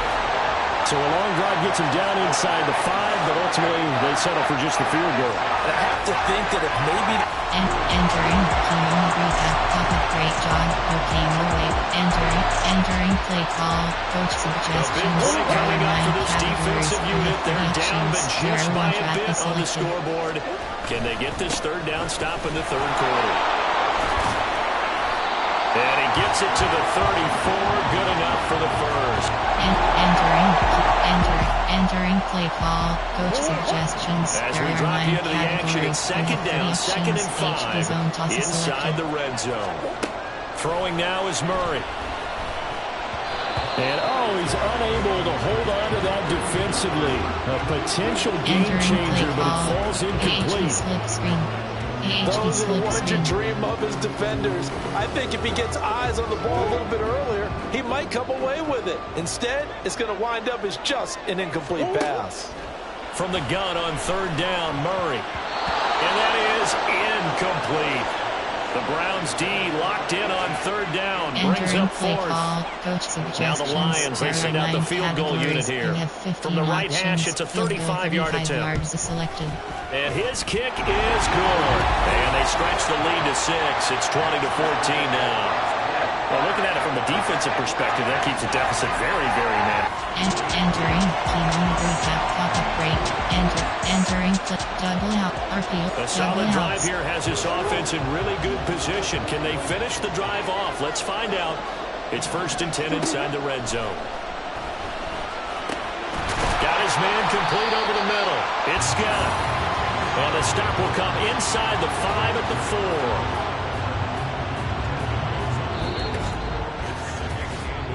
L: So a long drive gets him down inside the 5, but ultimately they settle for just the field goal.
J: I have to think that if maybe...
A: Entering, great job, working away. Entering, play call, coach suggestions.
L: A big point coming up for this defensive unit. They're down, but just by a bit on the scoreboard. Can they get this third down stop in the third quarter? And he gets it to the 34. Good enough for the first.
A: Entering play call, coach suggestions.
L: As we drop you into the action, it's second down, 2nd and 5, inside the red zone. Throwing now is Murray. And, he's unable to hold on to that defensively. A potential game changer, but it falls incomplete.
K: Those are what you dream of as defenders. I think if he gets eyes on the ball a little bit earlier, he might come away with it. Instead, it's going to wind up as just an incomplete pass.
L: From the gun on third down, Murray. And that is incomplete. The Browns D locked in on third down. Brings up fourth. Now the Lions, they send out the field goal unit here. From the right hash, it's a 35-yard attempt. And his kick is good. And they stretch the lead to 6. It's 20-14 now. Well, looking at it from a defensive perspective, that keeps the deficit very, very narrow.
A: Entering, double out, RPO.
L: A solid drive here has this offense in really good position. Can they finish the drive off? Let's find out. It's 1st and 10 inside the red zone. Got his man complete over the middle. It's Scott. And the stop will come inside the 5 at the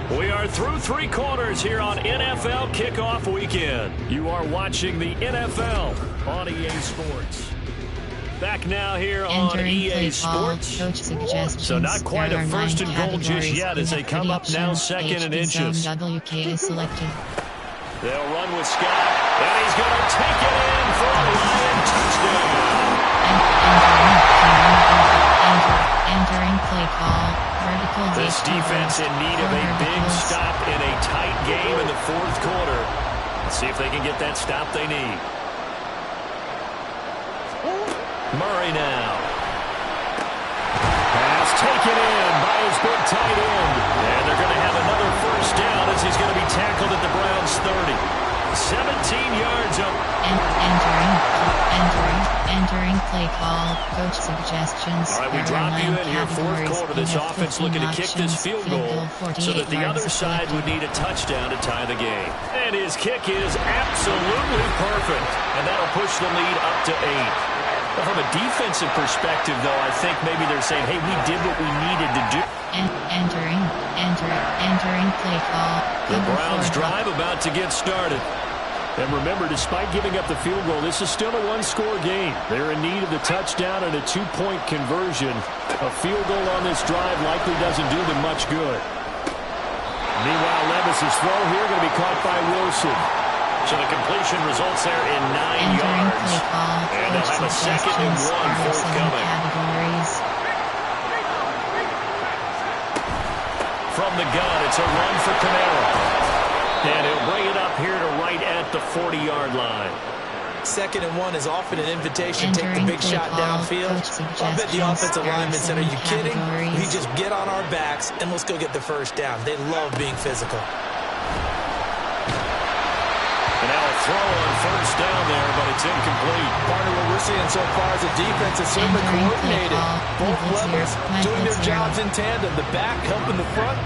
L: 4. We are through 3 quarters here on NFL Kickoff Weekend. You are watching the NFL on EA Sports. Back now here on EA Sports. So not quite a 1st and goal just yet as they come up now 2nd and inches.
A: WK selected.
L: They'll run with Scott. And he's going to take it in for a Lion touchdown.
A: Entering play call.
L: This defense in need of a big stop in a tight game in the 4th quarter. Let's see if they can get that stop they need. Murray now. Pass taken in by his big tight end. And they're going to have another 1st down as he's going to be tackled at the Browns' 30. 17 yards up.
A: Entering play call, coach suggestions.
L: All right, we drop you in here 4th quarter. This offense looking to kick this field goal so that the other side would need a touchdown to tie the game. And his kick is absolutely perfect. And that'll push the lead up to 8. But from a defensive perspective, though, I think maybe they're saying, hey, we did what we needed to do.
A: Entering play call.
L: The Browns drive about to get started. And remember, despite giving up the field goal, this is still a 1-score game. They're in need of the touchdown and a 2-point conversion. A field goal on this drive likely doesn't do them much good. Meanwhile, Levis's throw here going to be caught by Wilson. So the completion results there in 9 yards. And they'll have a 2nd and 1 forthcoming. From the gun, it's a run for Camara. And he'll bring it up here to right at the 40-yard line.
J: 2nd and 1 is often an invitation. Take the big shot downfield. I bet the offensive lineman said, are you kidding? We just get on our backs and let's go get the 1st down. They love being physical.
L: And now a throw on 1st down there, but it's incomplete.
K: Partner, what we're seeing so far is a defense that's certainly coordinated. Both levels doing their jobs in tandem. The back helping the front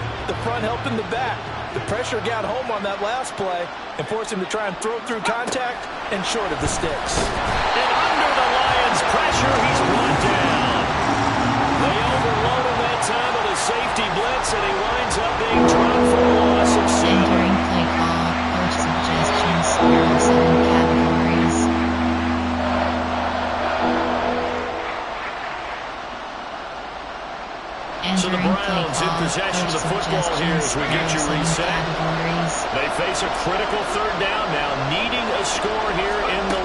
K: helping the back. The pressure got home on that last play and forced him to try and throw through contact and short of the sticks.
L: And under the Lions' pressure, he's brought down. They overload him that time with a safety blitz, and he winds up being dropped for a loss of 7.
A: Entering play call, coach suggestions, 7 categories.
L: So the Browns in possession of the football here as we get you reset. They face a critical 3rd down now, needing a score here in the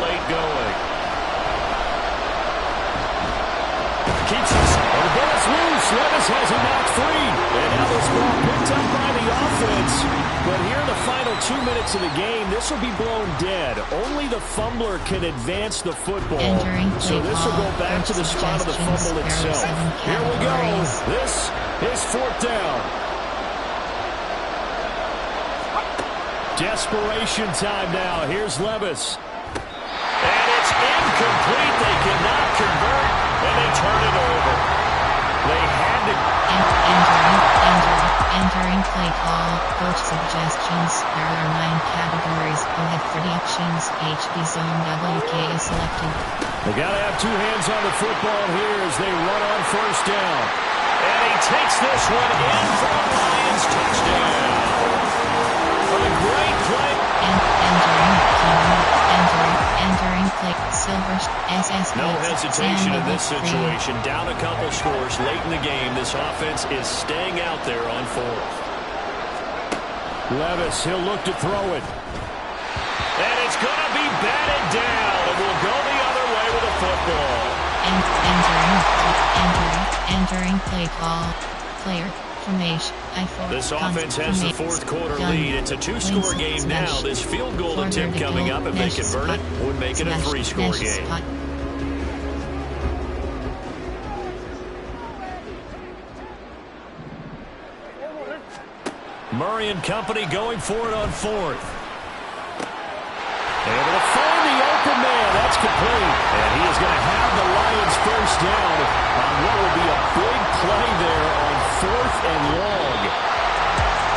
L: Levis has him knocked free. And now this ball picked up by the offense. But here in the final 2 minutes of the game, this will be blown dead. Only the fumbler can advance the football. So this will go back to the spot of the fumble itself. Here we go. This is fourth down. Desperation time now. Here's Levis. And it's incomplete. They cannot convert, and they turn it over. They had to...
A: Entering play call. Coach suggestions. There are 9 categories. Overhead predictions. HB zone WK is selected.
L: They got to have 2 hands on the football here as they run on first down. And he takes this one in for a Lions touchdown. What a great play.
A: Entering play. Silver SS.
L: No hesitation in this situation. Down a couple scores late in the game. This offense is staying out there on fourth. Levis, he'll look to throw it. And it's going to be batted down. And we'll go the other way with a football.
A: Entering play call. Player. Formation.
L: This offense has the fourth quarter lead. It's a 2-score game now. This field goal attempt coming up, if they convert it, would make it a 3-score game. Murray and company going for it on fourth. Able to find the open man. That's complete. And he is going to have the Lions first down on what will be a big play there on 4th and long.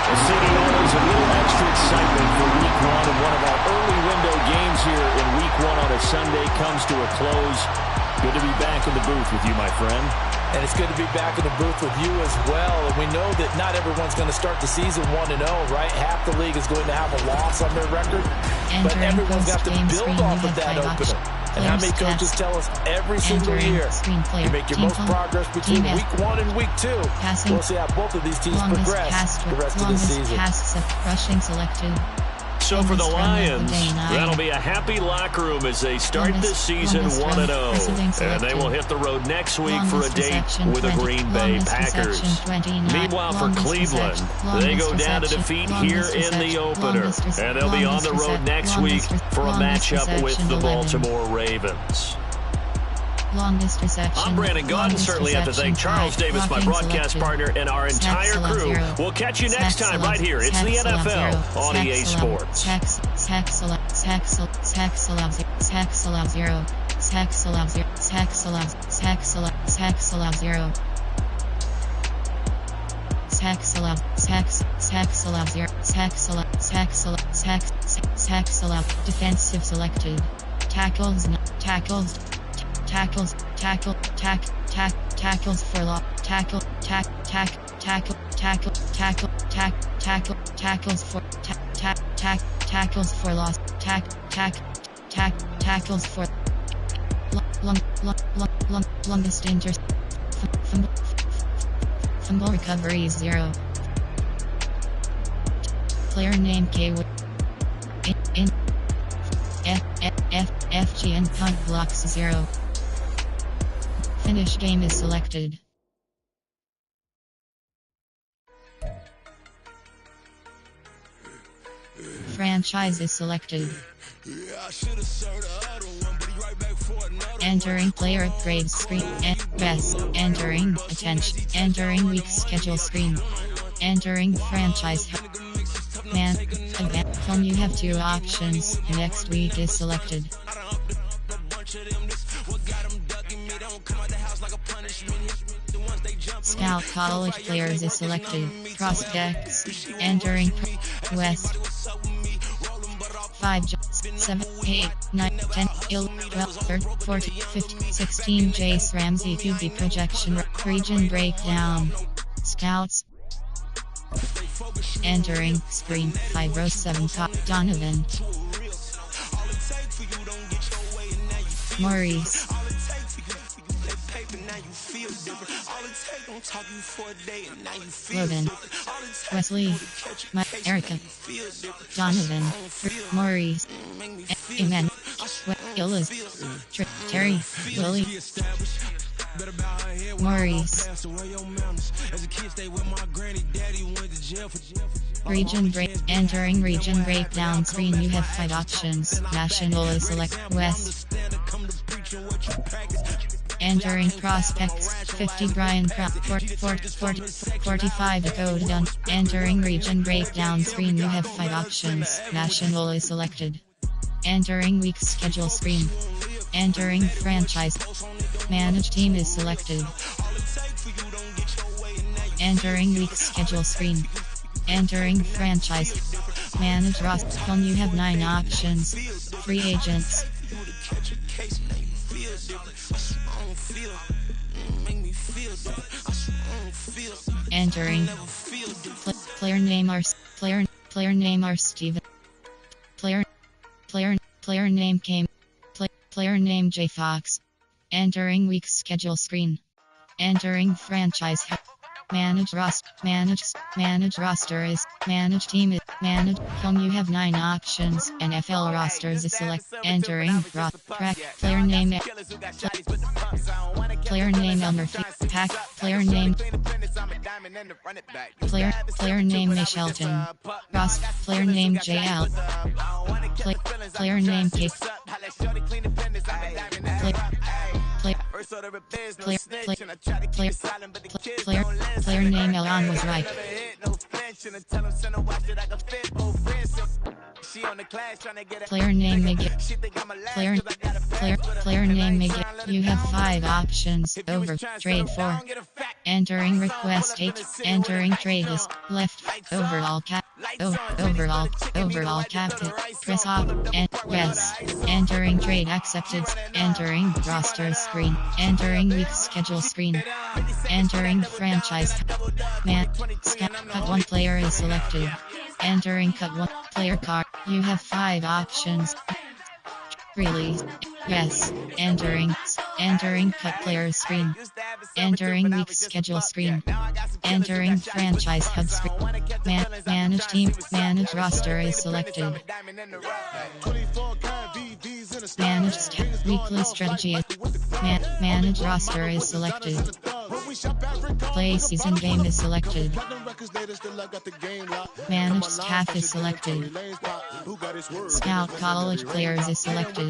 L: The city always a little extra excitement for week 1, and one of our early window games here in week 1 on a Sunday comes to a close. Good to be back in the booth with you, my friend.
K: And it's good to be back in the booth with you as well. And we know that not everyone's going to start the season 1-0, right? Half the league is going to have a loss on their record. But everyone's got to build off of that opener. And how many coaches tell us every single year you make your most progress between week 1 and week 2. We'll see how both of these teams progress the rest of the season.
A: Rushing selected.
L: So for the Lions, that'll be a happy locker room as they start this season 1-0. And they will hit the road next week for a date with the Green Bay Packers. Meanwhile, for Cleveland, they go down to defeat here in the opener. And they'll be on the road next week for a matchup with the Baltimore Ravens.
A: Longest reception.
L: I'm Brandon Gaudin. Certainly have to thank Charles Davis, my broadcast partner, and our entire crew. We'll catch you next time right here. It's the NFL on EA Sports.
A: Defensive selected. Tackles for loss. Tackles for loss. Tackles for longest fumble recovery 0. Player name K in FG and punt blocks 0. Finish game is selected. Franchise is selected. Entering player upgrade screen. Best. Entering attention. Entering week schedule screen. Entering franchise. Man. Event. You have 2 options. Next week is selected. Scout college players is selected. Prospects. Entering West. 5, 7, 8, 9, 10, 11, 12, 13, 14, 15, 16. Jace Ramsey QB projection. Region breakdown. Scouts. Entering screen 507 Donovan. Maurice. Logan. Wesley. Erica. Donovan. Maurice. Amen. Illis. Terry. Willie. Maurice. Region break. Entering region breakdown screen. You have 5 options. National is select West. Entering prospects. 50 Brian 45 code done. Entering region breakdown screen. You have 5 options. National is selected. Entering week schedule screen. Entering franchise. Manage team is selected. Entering week schedule screen. Entering franchise. Manage roster. You have 9 options. Free agents. Entering. Player name are Steven. Player name came. Player name J Fox. Entering week schedule screen. Entering franchise. Manage roster. Manage roster is. Manage team is. Manage home. You have 9 options. NFL rosters is select. Entering track. Player name. Player name Elmer Pack. Player name. Player name Shelton. Ross. Player name JL. Player name Kate. Player name Elon was right. Player name Miguel. Player name Miguel. You have 5 options. Over. Trade for. Entering request 8. Entering trade is left. Overall cap. Overall captain. Press off. And yes. Entering trade accepted. Entering roster screen. Entering week schedule screen. Entering franchise. Cut 1 player is selected. Entering cut 1 player card. You have 5 options. Release. Yes. Entering cut player screen. Entering week schedule screen. Entering franchise hub screen. Manage team. Manage roster is selected. Manage weekly strategy. Manage roster is selected. Play season game is selected. Manage staff is selected. Scout college players is selected.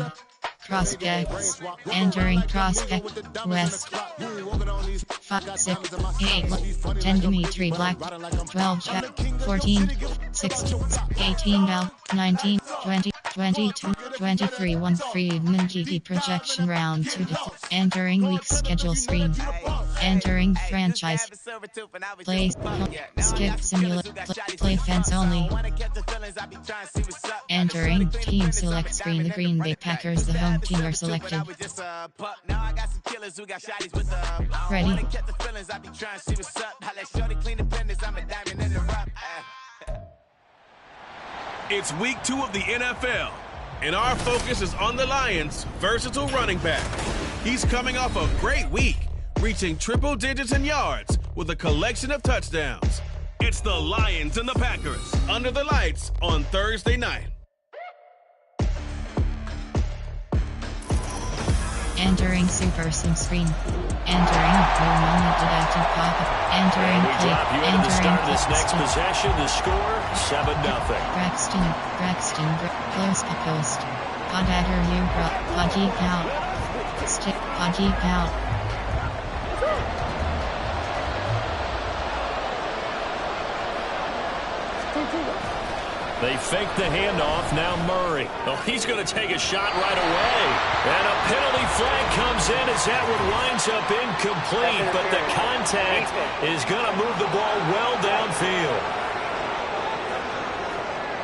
A: Prospects. Entering prospect. West. 5, 6, 8, 10 Dimitri Black. 12 Jack. 14, 16, 18 Bell. 19, 20, 22, 23 1 Friedman GT projection round 2 to entering week schedule screen. Entering franchise. Play. Skip simulate. Play fence only. Entering team select screen. The Green Bay Packers, the home team, are selected. Ready.
H: It's week 2 of the NFL, and our focus is on the Lions' versatile running back. He's coming off a great week, reaching triple digits in yards with a collection of touchdowns. It's the Lions and the Packers under the lights on Thursday night.
A: Entering Super Sim screen. Entering normal deductive pop. Entering play. Entering
I: this next possession. The score 7-0.
A: Braxton, close to post. Podagger Ubra, Podgeek out. Stick, Podgeek out.
I: They fake the handoff. Now Murray. Oh, he's going to take a shot right away. And a penalty flag comes in as that one winds up incomplete. But the contact is going to move the ball well downfield.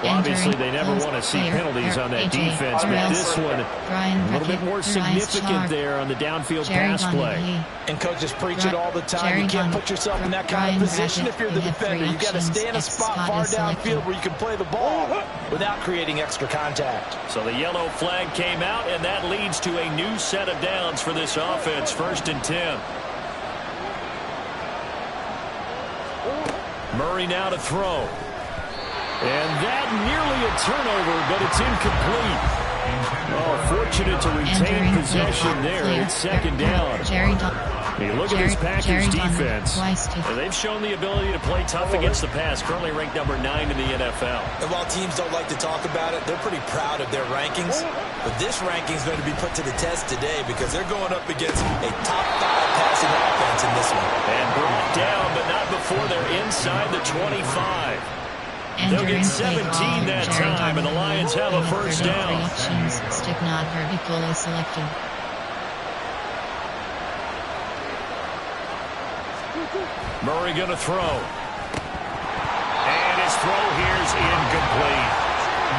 I: Well, obviously, they never want to see penalties on that defense, but this one a little bit more significant there on the downfield pass play.
K: And coaches preach it all the time. You can't put yourself in that kind of position if you're the defender. You've got to stay in a spot far downfield where you can play the ball without creating extra contact.
I: So the yellow flag came out, and that leads to a new set of downs for this offense. 1st and 10. Murray now to throw. And that nearly a turnover, but it's incomplete. Oh, fortunate to retain possession there. It's 2nd down.
L: You look at this Packers defense,
A: and
L: they've shown the ability to play tough against the pass, currently ranked number 9 in the NFL.
J: And while teams don't like to talk about it, they're pretty proud of their rankings. But this ranking is going to be put to the test today because they're going up against a top 5 passing offense in this one.
L: And brought down, but not before they're inside the 25. They'll get 17 that time, and the Lions have a first down.
A: Stick not vertically selected.
L: Murray going to throw. And his throw here is incomplete.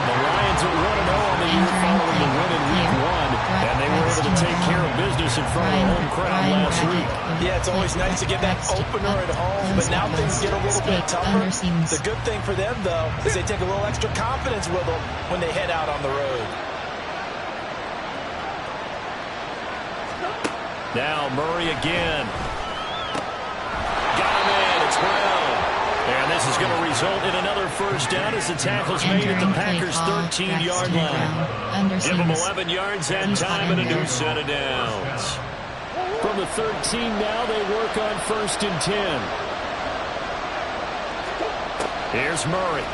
L: The Lions are 1-0 on the year following the win in Week 1, and they were able to take care of business in front of the home crowd last week.
J: Yeah, it's always nice to get that opener at home, but now things get a little bit tougher. The good thing for them, though, is they take a little extra confidence with them when they head out on the road.
L: Now Murray again. Got him in. It's Brown. And this is going to result in another first down as the tackle's made at the Packers' 13-yard line. Give them 11 yards that time and a new set of downs. From the 13 now, they work on 1st and 10. Here's Murray.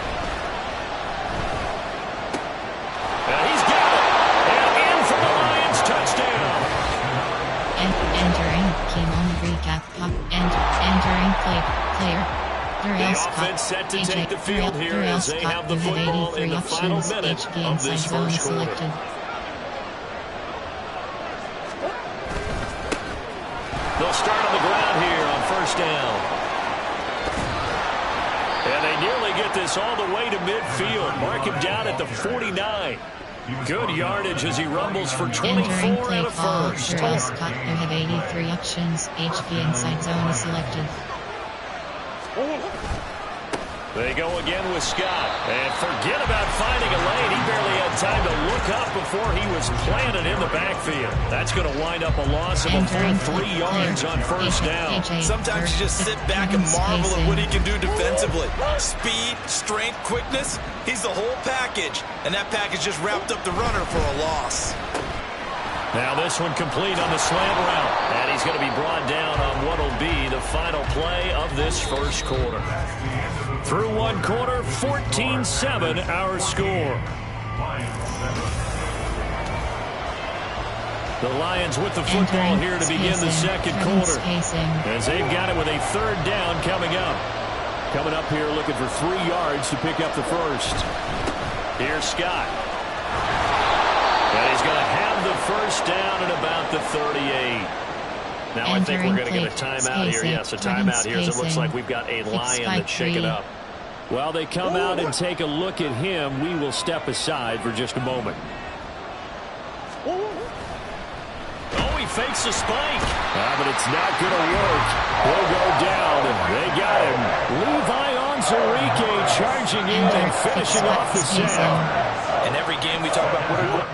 L: And he's got it. And in for the Lions touchdown.
A: Entering Keenan recap. Entering player.
L: The offense set to take the field here as they have the football in the final minute of this first quarter. They'll start on the ground here on first down. And they nearly get this all the way to midfield. Mark him down at the 49. Good yardage as he rumbles for 24 and a first.
A: Scott, you have 83 options. HP inside zone is selected.
L: They go again with Scott. And forget about finding a lane. He barely had time to look up before he was planted in the backfield. That's going to wind up a loss of a full 3 yards on first down.
J: Sometimes you just sit back and marvel at what he can do defensively. Speed, strength, quickness. He's the whole package. And that package just wrapped up the runner for a loss.
L: Now this one complete on the slant route. And he's going to be brought down on what will be the final play of this first quarter. Through one quarter, 14-7 our score. The Lions with the football here to begin the second quarter. As they've got it with a 3rd down coming up. Coming up here looking for 3 yards to pick up the first. Here's Scott. And he's going to have the first down at about the 38. Now I think we're going to get a timeout here. Yes, a timeout here as it looks like we've got a Lion that's shaken up. While they come out and take a look at him, we will step aside for just a moment. Oh, he fakes a spike. But it's not going to work. He'll go down. They got him. Levi Onwuzurike charging in and finishing off the sack.
J: In every game we talk about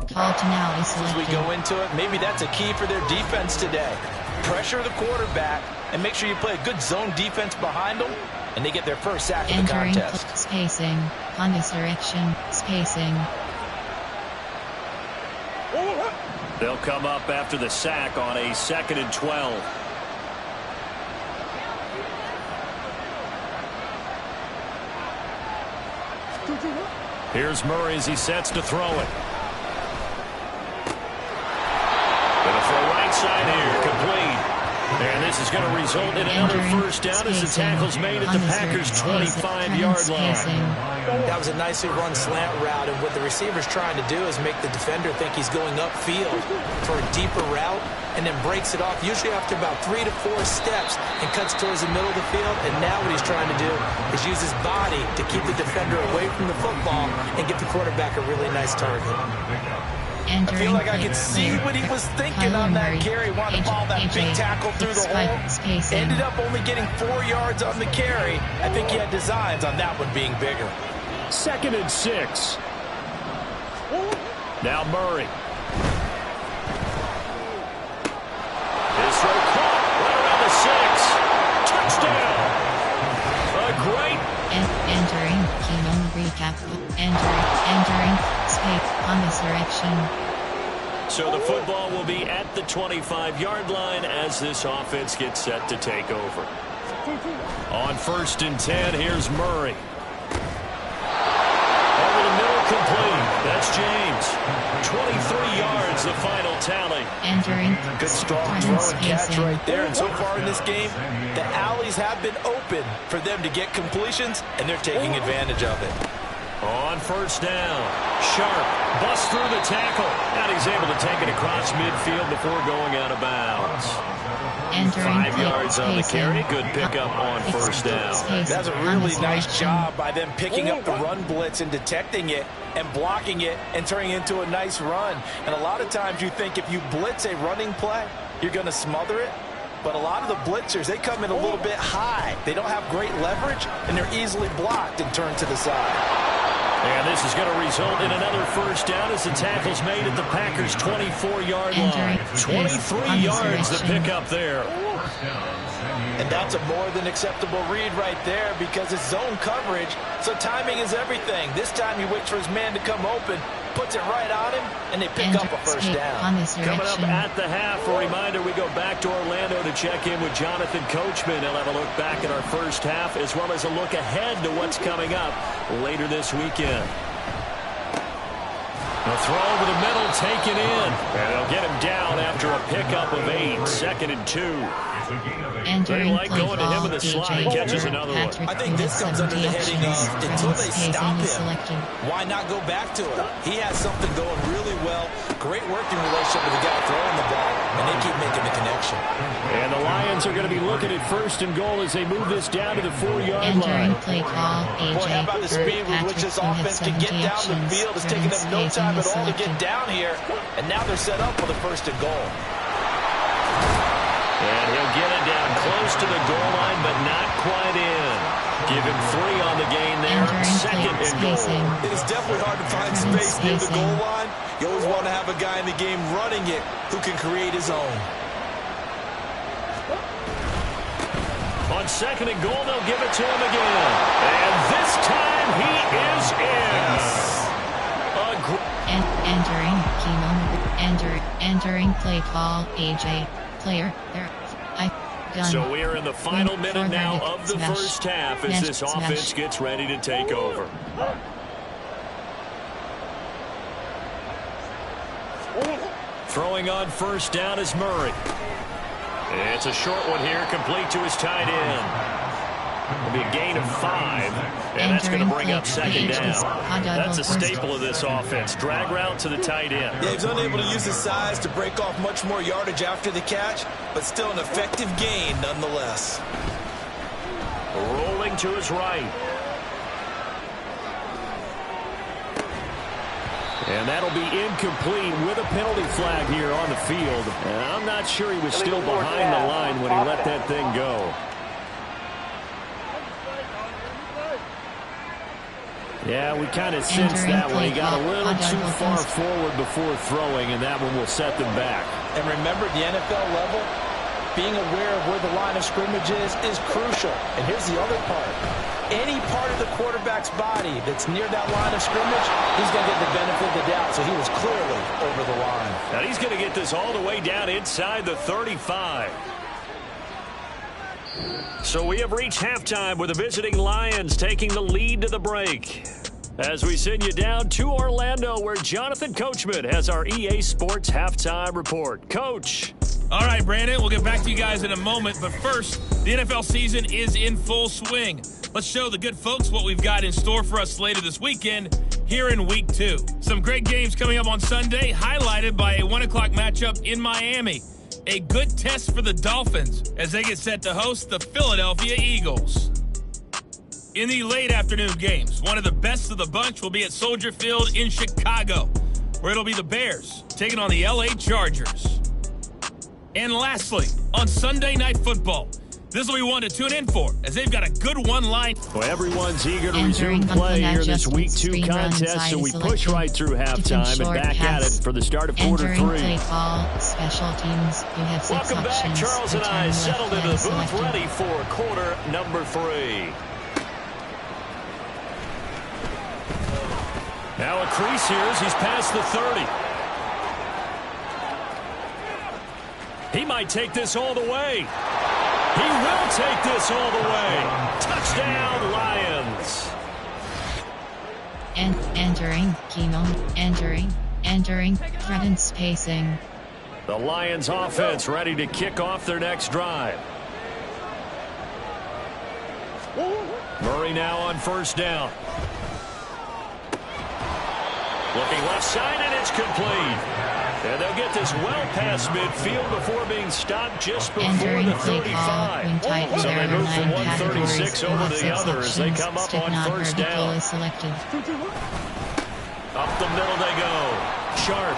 A: call to now is
J: as we go into it, maybe that's a key for their defense today. Pressure the quarterback and make sure you play a good zone defense behind them, and they get their first sack of the contest.
A: Spacing, on this direction, spacing.
L: They'll come up after the sack on a 2nd and 12. Here's Murray as he sets to throw it. Gonna throw right side here, complete. And this is going to result in another first down as the tackle's made at the Packers' 25-yard line.
J: That was a nicely run slant route, and what the receiver's trying to do is make the defender think he's going upfield for a deeper route, and then breaks it off, usually after about 3 to 4 steps, and cuts towards the middle of the field. And now what he's trying to do is use his body to keep the defender away from the football and get the quarterback a really nice target. I feel like I could see what he was thinking on that carry. Wanted to follow that big tackle through the hole. Ended up only getting 4 yards on the carry. I think he had designs on that one being bigger.
L: 2nd and 6. Now Murray. His throw caught right around the 6. Touchdown. A great.
A: Entering. Keenan recap. Entering. Space on this direction.
I: So the football will be at the 25-yard line as this offense gets set to take over. On 1st and 10, here's Murray. Over the middle, complete. That's James. 23 yards, the final tally.
A: Entering.
J: Good strong throw and catch right there. And so far in this game, the alleys have been open for them to get completions, and they're taking advantage of it.
I: On 1st down, Sharp busts through the tackle, and he's able to take it across midfield before going out of bounds. 5 yards on the carry. Good pickup on 1st down.
J: That's a really nice job by them picking up the run blitz and detecting it and blocking it and turning it into a nice run. And a lot of times you think if you blitz a running play, you're going to smother it. But a lot of the blitzers, they come in a little bit high. They don't have great leverage, and they're easily blocked and turned to the side.
I: And this is going to result in another 1st down as the tackle's made at the Packers' 24-yard line. 23 yards the pickup there.
J: And that's a more than acceptable read right there because it's zone coverage, so timing is everything. This time he waits for his man to come open, puts it right on him, and they pick up a 1st down.
I: Coming up at the half, a reminder, we go back to Orlando to check in with Jonathan Coachman. He'll have a look back at our 1st half as well as a look ahead to what's coming up later this weekend. The throw over the middle taken in, and they'll get him down after a pickup of 8, 2nd and 2. They like going to him in the slot. He catches another one.
J: I think this comes under the heading of until they stop him, why not go back to him? He has something going really well. Great working relationship with the guy throwing the ball, and they keep making the connection.
L: And the Lions are going to be looking at 1st and goal as they move this down to the 4-yard line.
A: Play call,
J: Boy, how about the speed with which this offense can get down the field? It's taking them no time at all to get down here, and now they're set up for the 1st and goal.
I: And he'll get it down close to the goal line, but not quite in. Give him 3 on the gain there. 2nd and goal.
J: It is definitely hard to find space near the goal line. You always want to have a guy in the game running it who can create his own.
I: On 2nd and goal, they'll give it to him again. And this time he is in.
A: Entering play call, AJ. Player, there.
I: So we are in the final minute now of the 1st half as this offense gets ready to take over. Throwing on 1st down is Murray. It's a short one here, complete to his tight end. It'll be a gain of 5, and that's going to bring up 2nd down. That's a staple of this offense. Drag route to the tight end.
J: Yeah, he's unable to use his size to break off much more yardage after the catch, but still an effective gain nonetheless.
I: Rolling to his right.
L: And that'll be incomplete with a penalty flag here on the field. And I'm not sure he was still behind the line when he let that thing go. Yeah, we kind of sensed that one. He got a little too far forward before throwing, and that one will set them back.
J: And remember, the NFL level, being aware of where the line of scrimmage is crucial. And here's the other part. Any part of the quarterback's body that's near that line of scrimmage, he's going to get the benefit of the doubt. So he was clearly over the line.
I: Now he's going to get this all the way down inside the 35. So we have reached halftime with the visiting Lions taking the lead to the break. As we send you down to Orlando where Jonathan Coachman has our EA Sports halftime report. Coach.
N: All right, Brandon, we'll get back to you guys in a moment. But first, the NFL season is in full swing. Let's show the good folks what we've got in store for us later this weekend here in Week 2. Some great games coming up on Sunday, highlighted by a 1 o'clock matchup in Miami. A good test for the Dolphins as they get set to host the Philadelphia Eagles. In the late afternoon games, one of the best of the bunch will be at Soldier Field in Chicago, where it'll be the Bears taking on the LA Chargers. And lastly, on Sunday Night Football, this will be one to tune in for, as they've got a good one-line.
L: Well, everyone's eager to resume play here in this Week 2 contest, so we push right through halftime and back at it for the start of quarter 3.
A: Special teams, you have 6
I: Welcome back.
A: options.
I: Charles and I settled into the booth ready for quarter number 3. Now a crease here as he's past the 30. He might take this all the way. He will take this all the way. Touchdown, Lions.
A: And entering, chemo, entering, threatened spacing.
I: The Lions offense ready to kick off their next drive. Murray now on first down. Looking left side, and it's complete. And they'll get this well past midfield before being stopped just before the 35. So they move from 136 over to the other as they come up on first down. Up the middle they go. Sharp.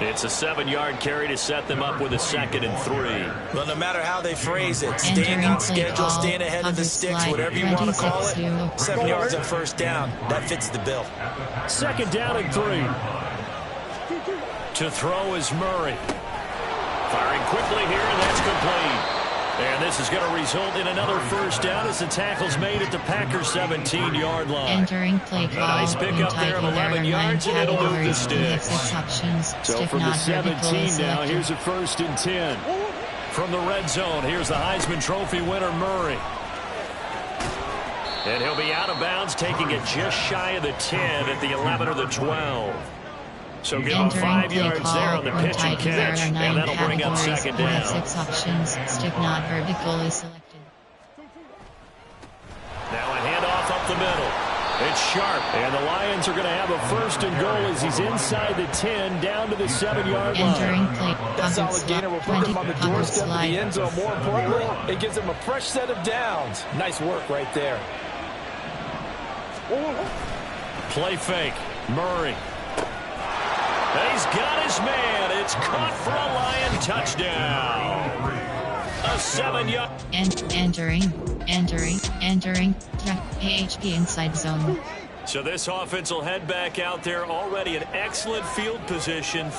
I: It's a 7-yard carry to set them up with a 2nd and 3.
J: Well, no matter how they phrase it, staying on schedule, staying ahead of the sticks, whatever you want to call it, 7 yards on first down, that fits the bill.
I: 2nd down and 3. To throw is Murray. Firing quickly here, and that's complete. And this is going to result in another first down as the tackle's made at the Packers' 17-yard line.
A: Entering play call.
I: A nice pickup there of 11 yards, and it'll move the sticks.
A: So
I: from the 17 now, here's a 1st and 10. From the red zone, here's the Heisman Trophy winner, Murray. And he'll be out of bounds, taking it just shy of the 10 at the 11 or the 12. So give him 5 yards there on the pitch and catch, and that'll bring up 2nd down.
A: 6 options, stick not vertical is selected.
I: Now a handoff up the middle. It's Sharp, and the Lions are going to have a 1st and goal as he's inside the 10, down to the 7-yard line.
A: Entering play,
K: that solid gainer will put them on the doorstep of the end zone. More importantly, it gives them a fresh set of downs. Nice work right there.
I: Play fake, Murray. He's got his man. It's caught for a Lion touchdown. A 7-yard.
A: Entering. AHP inside zone.
I: So this offense will head back out there. Already an excellent field position.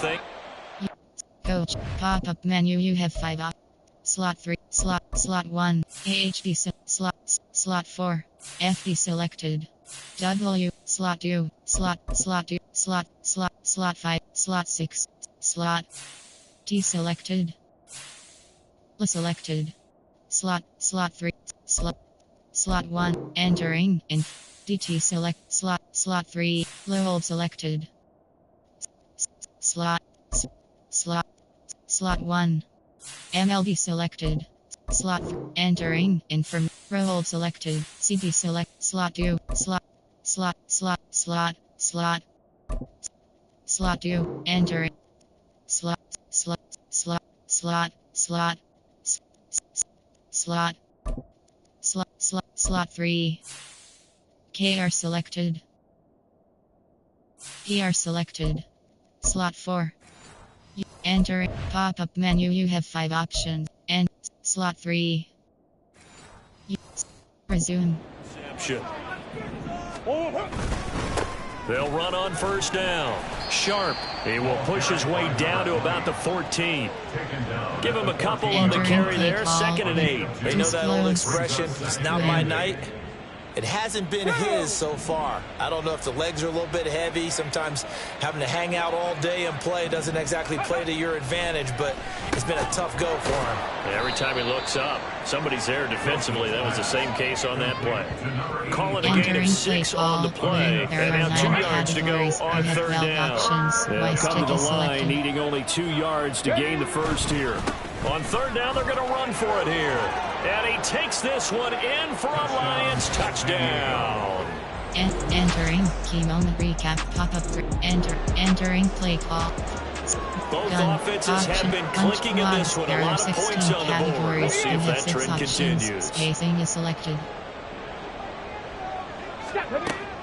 A: Coach, pop-up menu. You have 5 up. Slot 3, slot 1. AHP slot 4. FD selected. W, slot 2, slot 2, slot 5, slot 6, slot T selected. L selected. Slot 3, slot 1, entering in DT select slot 3, low selected. Slot 1, MLB selected. Slot entering in from roll selected. CD select slot 2, slot 2, entering slot 3. KR selected. PR selected. Slot 4. Enter pop-up menu. You have 5 options. And slot 3. Resume.
I: They'll run on first down. Sharp. He will push his way down to about the 14. Give him a couple on the carry there. 2nd and 8.
J: They know that old expression, it's not my night. It hasn't been his so far. I don't know if the legs are a little bit heavy. Sometimes having to hang out all day and play doesn't exactly play to your advantage, but it's been a tough go for him.
I: Every time he looks up, somebody's there defensively. That was the same case on that play. Call it a gain of 6 on the play. And now 2 yards to go on 3rd down. They'll come to the line, needing only 2 yards to gain the first here. On 3rd down, they're going to run for it here. And he takes this one in for a Lions touchdown.
A: Entering key moment recap pop-up entering play call.
I: Both offenses have been clicking in this one. A lot of points on the board. We'll see if that trend continues.
A: Spacing is selected.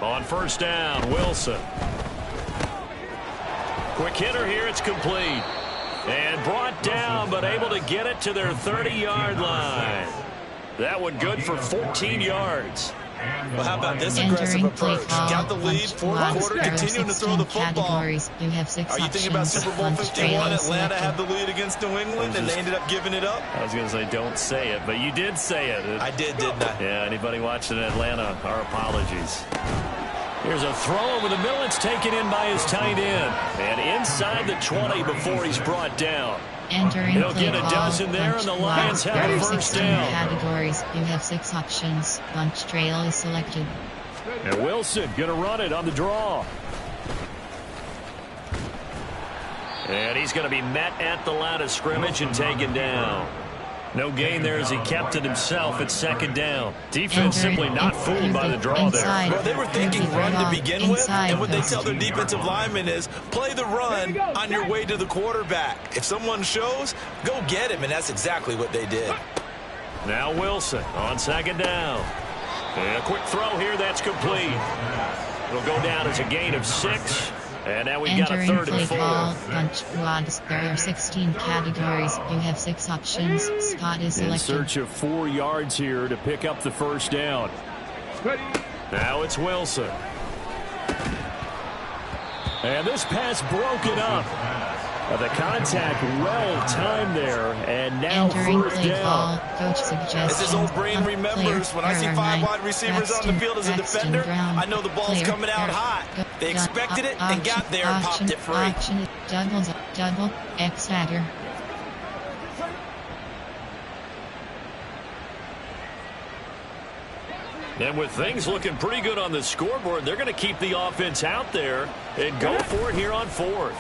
I: On first down, Wilson. Quick hitter here. It's complete. And brought down, but able to get it to their 30-yard line. That one good for 14 yards.
J: Well, how about this aggressive approach? Got the lead, 4th quarter, continuing to throw the football. Are you thinking about Super Bowl 51? Atlanta had the lead against New England, and they ended up giving it up?
I: I was going to say, don't say it, but you did say it.
J: I did, didn't I?
I: Yeah, anybody watching Atlanta, our apologies. Here's a throw over the middle. It's taken in by his tight end. And inside the 20 before he's brought down.
A: Entering
I: He'll
A: play
I: get a
A: call,
I: dozen there,
A: punch,
I: and the Lions
A: block.
I: have
A: There
I: a
A: are
I: first
A: 16
I: down.
A: categories. You have 6 options. Punch trail is selected.
L: And Wilson going to run it on the draw.
I: And he's going to be met at the line of scrimmage and taken down. No gain there as he kept it himself at second down. Defense simply not fooled by the draw there.
J: Well, they were thinking run to begin with, and what they tell their defensive linemen is play the run on your way to the quarterback. If someone shows, go get him, and that's exactly what they did.
I: Now Wilson on second down. And a quick throw here, that's complete. It'll go down as a gain of 6. And now we've got a
A: Entering
I: third
A: play
I: and 4.
A: call, punch, quads. There are 16 categories. You have 6 options. Spot is
L: In
A: selected.
L: search of 4 yards here to pick up the first down.
I: Now it's Wilson.
L: And this pass broken up. The contact well timed there, and now
A: Entering
L: first
A: play
L: down.
A: call, coach suggestion.
J: As his old brain remembers, when I see 5 wide receivers on the field as a defender, I know the ball's coming out hot. They expected it and got there and popped it free.
A: Double, X-Dagger.
I: And with things looking pretty good on the scoreboard, they're going to keep the offense out there and go for it here on 4th.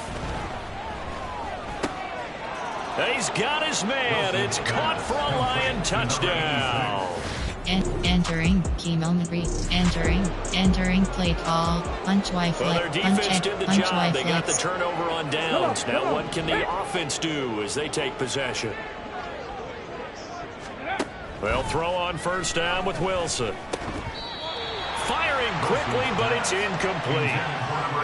I: He's got his man. It's caught for a Lion touchdown.
A: Entering key moment entering play call, punch
I: Well, their
A: punch
I: defense did the
A: punch
I: job. They got the turnover on downs. Now what can the offense do as they take possession? Well, throw on first down with Wilson. Firing quickly, but it's incomplete.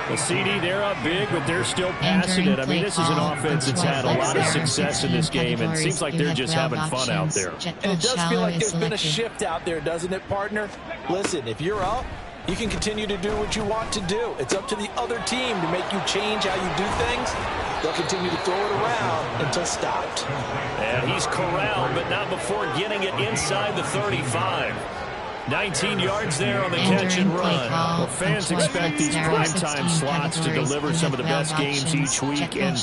L: The CD, they're up big, but they're still passing it. I mean, this is an offense that's had a lot of success in this game, and it seems like they're just having fun out there.
K: And it does feel like there's been a shift out there, doesn't it, partner? Listen, if you're up, you can continue to do what you want to do. It's up to the other team to make you change how you do things. They'll continue to throw it around until stopped.
I: And he's corralled, but not before getting it inside the 35. 19 yards there on the catch and run.
L: Well, fans expect these primetime slots to deliver some of the best games each week, and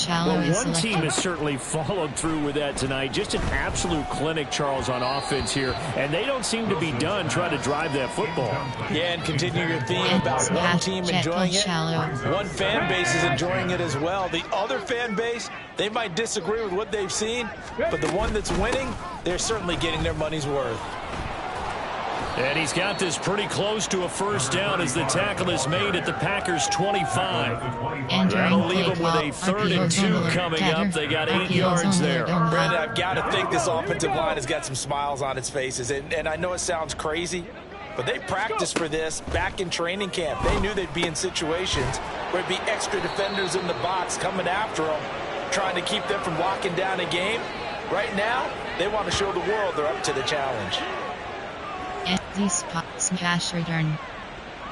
L: one team has certainly followed through with that tonight. Just an absolute clinic, Charles, on offense here, and they don't seem to be done trying to drive that football.
K: Yeah, and continue your theme about one team enjoying it. One fan base is enjoying it as well. The other fan base, they might disagree with what they've seen, but the one that's winning, they're certainly getting their money's worth.
I: And he's got this pretty close to a first down as the tackle is made at the Packers' 25. That'll leave them with a 3rd and 2 coming up. They got 8 yards there.
J: Brandon, I've got to think this offensive line has got some smiles on its faces. And I know it sounds crazy, but they practiced for this back in training camp. They knew they'd be in situations where there'd be extra defenders in the box coming after them, trying to keep them from locking down a game. Right now, they want to show the world they're up to the challenge.
A: The spot smash return.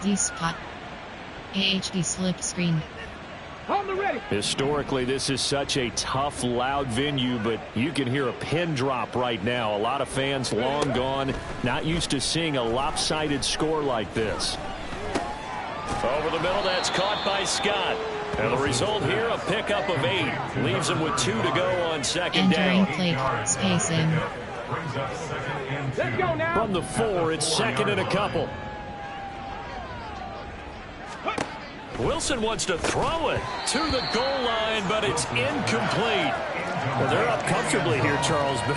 A: The spot AHD slip screen.
L: Historically, this is such a tough, loud venue, but you can hear a pin drop right now. A lot of fans long gone, not used to seeing a lopsided score like this.
I: Over the middle, that's caught by Scott. And the result here, a pickup of 8. Leaves him with 2 to go on second down.
A: Entering play spacing.
L: From the 4, it's 2nd and a couple.
I: Wilson wants to throw it to the goal line, but it's incomplete.
L: Well, they're up comfortably here, Charles, but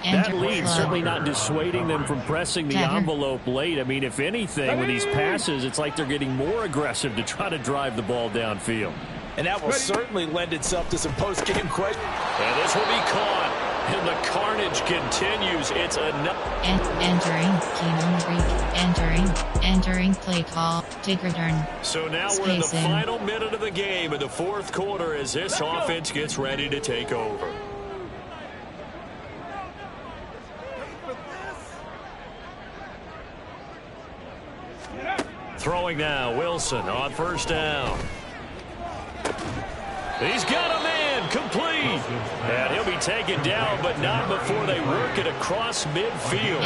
L: that lead certainly not dissuading them from pressing the envelope late. I mean, if anything, with these passes, it's like they're getting more aggressive to try to drive the ball downfield.
K: And that will certainly lend itself to some post-game questions.
I: And this will be caught. And the carnage continues. It's enough.
A: Entering play call. Dig return.
I: So now we're in the final minute of the game in the 4th quarter as this offense gets ready to take over. Throwing now, Wilson on first down. He's got a man, complete. And he'll be taken down, but not before they work it across midfield.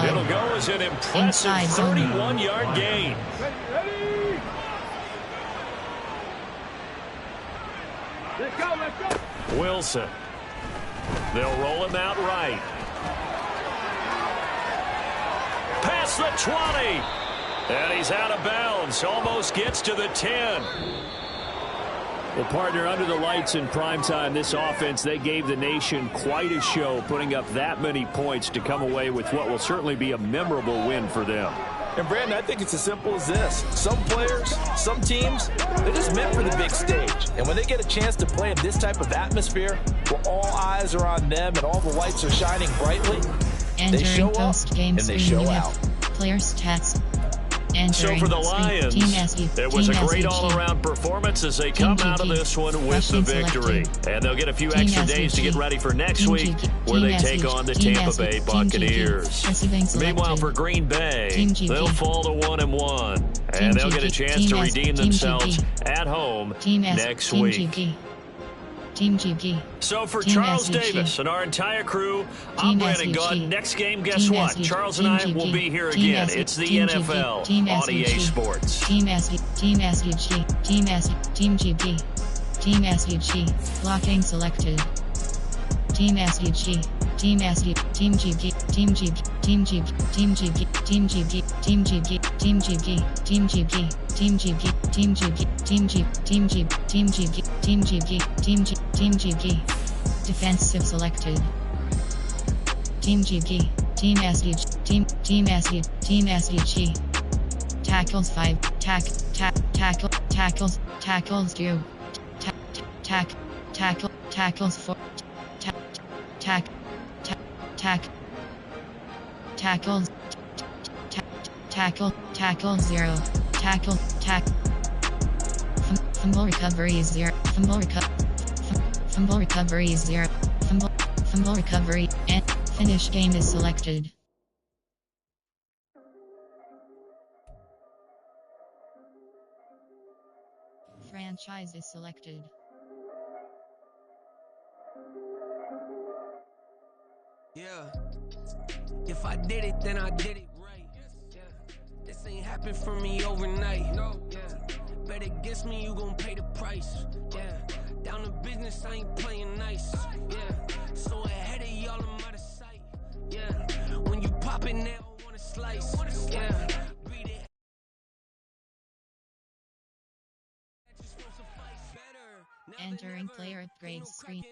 I: It'll go as an impressive 31-yard gain. Wilson They'll roll him out right. Past the 20. And he's out of bounds. Almost gets to the 10.
L: Well, partner, under the lights in primetime, this offense, they gave the nation quite a show, putting up that many points to come away with what will certainly be a memorable win for them.
K: And, Brandon, I think it's as simple as this. Some players, some teams, they're just meant for the big stage. And when they get a chance to play in this type of atmosphere, where all eyes are on them and all the lights are shining brightly, they show up and they show out.
A: Player stats.
I: So for the Lions, it was a great all-around performance as they come out of this one with the victory. And they'll get a few extra days to get ready for next week where they take on the Tampa Bay Buccaneers. Meanwhile, for Green Bay, they'll fall to 1-1. And they'll get a chance to redeem themselves at home next week. So for Charles Davis and our entire crew, I'm Brandon Gaudin. Next game, guess what? Charles and I will be here again. It's the NFL on EA Sports.
A: Team SVG. Team GB. Team SVG. Blocking selected. Team SVG. Team SVG. Team GB. Team GB. Team GB. Team GB. Team GB. Team GB. Team GB. Team GB. Team GB. Team GB. Team GB. Team GB. Team GB. Team GB. Team G. Team GB. Defensive selected. Team GB. Team SVG. Team SVG. Team SVG. Tackles 5. Tackles. Tackles 2. Tackles 4. Tackle 0. Fumble recovery is 0. Fumble recovery is 0. Fumble recovery and finish game is selected. Franchise is selected.
B: Yeah. If I did it, then I did it right. Yeah. This ain't happened for me overnight. No. Yeah. Bet against me, you gon' pay the price. Yeah. Down to business, I ain't playing nice. Yeah. So ahead of y'all, I'm out of sight. Yeah. When you pop it now, I wanna slice. Yeah. Beat it.
A: Entering player upgrade screen.